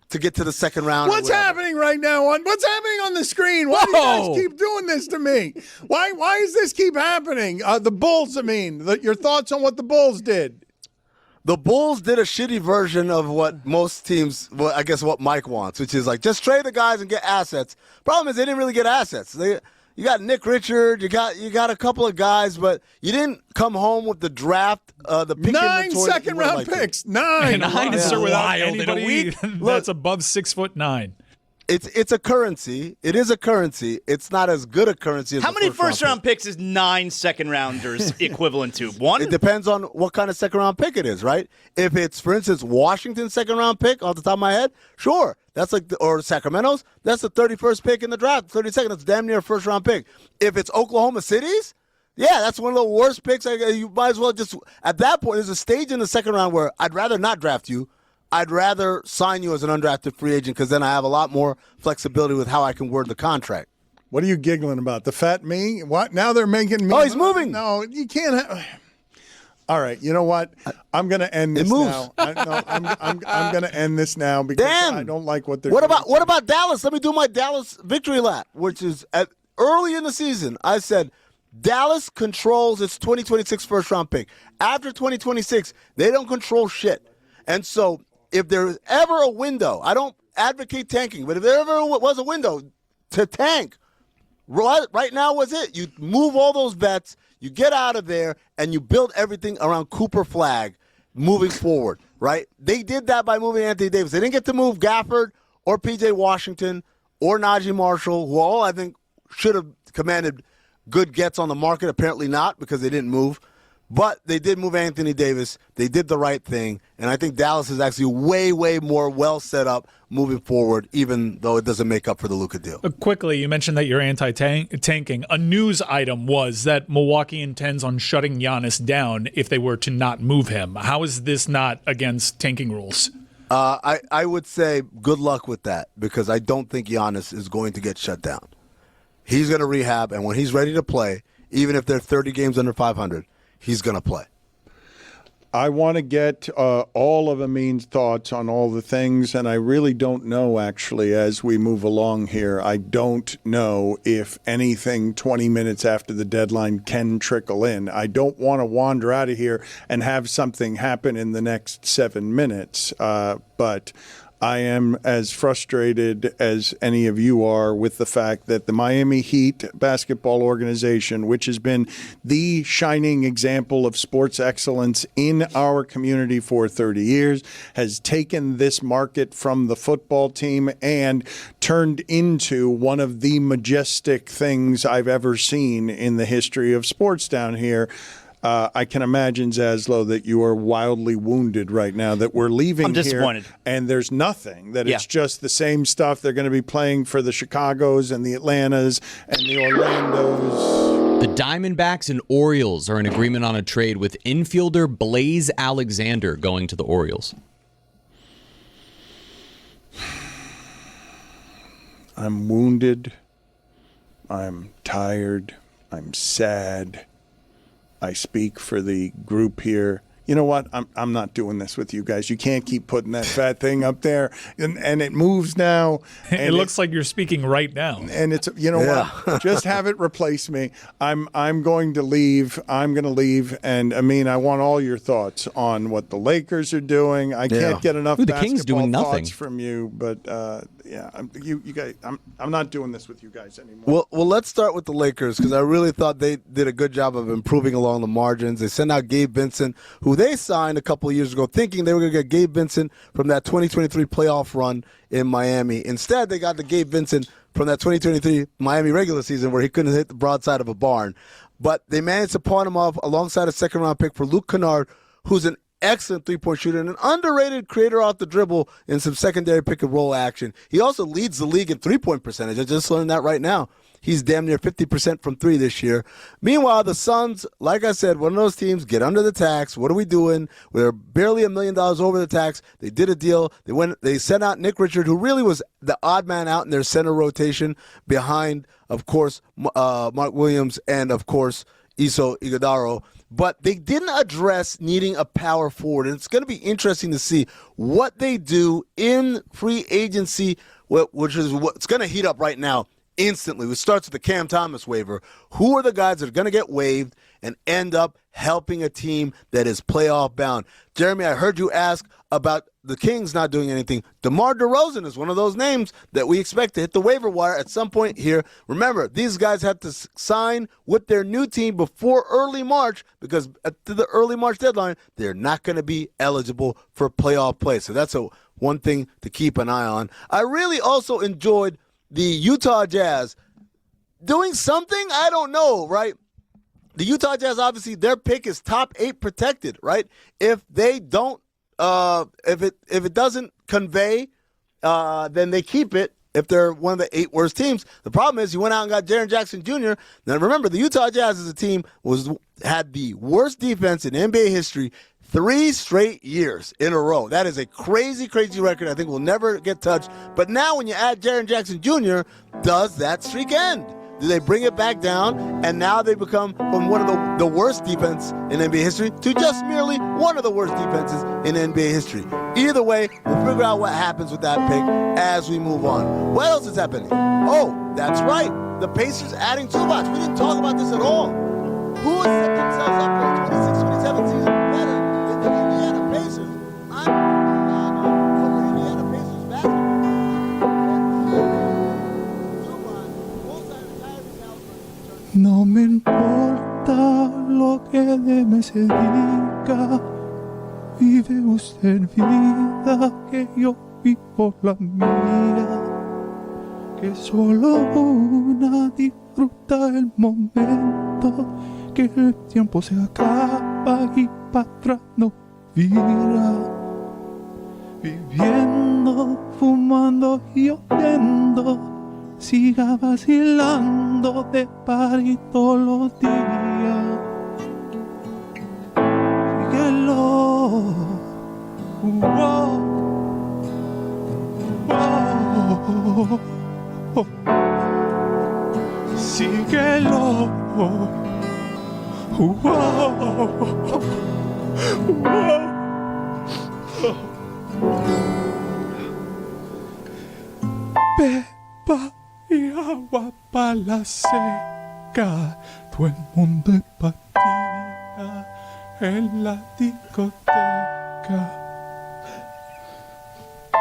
to get to the second round. What's happening right now? What's happening on the screen? Why do you guys keep doing this to me? Why does this keep happening? The Bulls, your thoughts on what the Bulls did? The Bulls did a shitty version of what most teams, well, I guess what Mike wants, which is like just trade the guys and get assets. Problem is they didn't really get assets. You got Nick Richard, you got a couple of guys, but you didn't come home with the draft, the pick 9 inventory second-round picks. 9. 9 is without anybody that's above 6'9". It's a currency. It is a currency. It's not as good a currency as how many first-round picks is 9 second-rounders equivalent to? 1? It depends on what kind of second-round pick it is, right? If it's, for instance, Washington's second-round pick off the top of my head, sure. That's like, or Sacramento's, that's the 31st pick in the draft, 32nd. That's damn near a first-round pick. If it's Oklahoma City's, yeah, that's one of the worst picks. You might as well just, at that point, there's a stage in the second round where I'd rather not draft you. I'd rather sign you as an undrafted free agent because then I have a lot more flexibility with how I can word the contract. What are you giggling about? The fat me? What? Now they're making me. Oh, he's moving. No, you can't. All right, you know what? I'm going to end this now. I'm going to end this now because I don't like what they're doing. What about Dallas? Let me do my Dallas victory lap, which is early in the season. I said Dallas controls its 2026 first-round pick. After 2026, they don't control shit. And so if there's ever a window, I don't advocate tanking, but if there ever was a window to tank, right now was it. You move all those bets, you get out of there, and you build everything around Cooper Flag moving forward, right? They did that by moving Anthony Davis. They didn't get to move Gafford or P.J. Washington or Najee Marshall, who all I think should have commanded good gets on the market. Apparently not, because they didn't move. But they did move Anthony Davis. They did the right thing. And I think Dallas is actually way, way more well set up moving forward, even though it doesn't make up for the Luka deal. Quickly, you mentioned that you're anti-tanking. A news item was that Milwaukee intends on shutting Giannis down if they were to not move him. How is this not against tanking rules? I would say good luck with that because I don't think Giannis is going to get shut down. He's going to rehab, and when he's ready to play, even if they're 30 games under 500, he's going to play. I want to get all of Amin's thoughts on all the things, and I really don't know, actually, as we move along here. I don't know if anything 20 minutes after the deadline can trickle in. I don't want to wander out of here and have something happen in the next 7 minutes, but I am as frustrated as any of you are with the fact that the Miami Heat basketball organization, which has been the shining example of sports excellence in our community for 30 years, has taken this market from the football team and turned into one of the majestic things I've ever seen in the history of sports down here. I can imagine, Zaslow, that you are wildly wounded right now, that we're leaving I'm disappointed. here and there's nothing, that it's just the same stuff. They're going to be playing for the Chicagos and the Atlantas and the Orlandos. The Diamondbacks and Orioles are in agreement on a trade with infielder Blaze Alexander going to the Orioles. I'm wounded. I'm tired. I'm sad. I speak for the group here. You know what? I'm not doing this with you guys. You can't keep putting that fat thing up there, and it moves now. And it looks like you're speaking right now. And it's what? Just have it replace me. I'm going to leave. I'm going to leave. And I mean, I want all your thoughts on what the Lakers are doing. I can't get enough the basketball Kings doing nothing thoughts from you. But you guys, I'm not doing this with you guys anymore. Well, let's start with the Lakers because I really thought they did a good job of improving along the margins. They sent out Gabe Vincent, who they signed a couple of years ago thinking they were going to get Gabe Vincent from that 2023 playoff run in Miami. Instead, they got the Gabe Vincent from that 2023 Miami regular season where he couldn't hit the broadside of a barn. but they managed to pawn him off alongside a second-round pick for Luke Kennard, who's an excellent three-point shooter and an underrated creator off the dribble in some secondary pick-and-roll action. He also leads the league in three-point percentage. I just learned that right now. He's damn near 50% from three this year. Meanwhile, the Suns, like I said, one of those teams, get under the tax. What are we doing? We're barely $1 million over the tax. They did a deal. They sent out Nick Richard, who really was the odd man out in their center rotation behind, of course, Mark Williams and, of course, Iso Iguodaro. But they didn't address needing a power forward. And it's going to be interesting to see what they do in free agency, which is what's going to heat up right now. Instantly, it starts with the Cam Thomas waiver. Who are the guys that are going to get waived and end up helping a team that is playoff bound? Jeremy, I heard you ask about the Kings not doing anything. DeMar DeRozan is one of those names that we expect to hit the waiver wire at some point here. Remember, these guys have to sign with their new team before early March because at the early March deadline, they're not going to be eligible for playoff play. So that's one thing to keep an eye on. I really also enjoyed the Utah Jazz doing something, I don't know, right? The Utah Jazz, obviously, their pick is top 8 protected, right? If they don't, if it doesn't convey, then they keep it. If they're one of the 8 worst teams, the problem is you went out and got Jaren Jackson Jr. Now remember, the Utah Jazz as a team had the worst defense in NBA history 3 straight years in a row. That is a crazy, crazy record. I think will never get touched. But now when you add Jaren Jackson Jr., does that streak end? Do they bring it back down? And now they become from one of the worst defense in NBA history to just merely one of the worst defenses in NBA history. Either way, we'll figure out what happens with that pick as we move on. What else is happening? Oh, that's right. The Pacers adding Zubac. We didn't talk about this at all. Who has set themselves up for a 26-27 season better than the Indiana Pacers? I'm Indiana Pacers basketball. No me importa lo que de me se diga, vive usted vida que yo vivo la mía, que solo una disfruta el momento, que el tiempo se acaba y para atrás no vira, viviendo, fumando y oyendo, siga vacilando de party todos los días. Síguelo, wow, wow. Síguelo, wow, wow. Pepa y agua para la seca, todo el mundo es patía en la discoteca.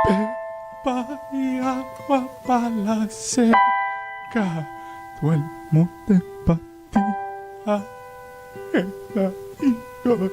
Pepa y agua para la seca, todo el mundo es patía en la discoteca.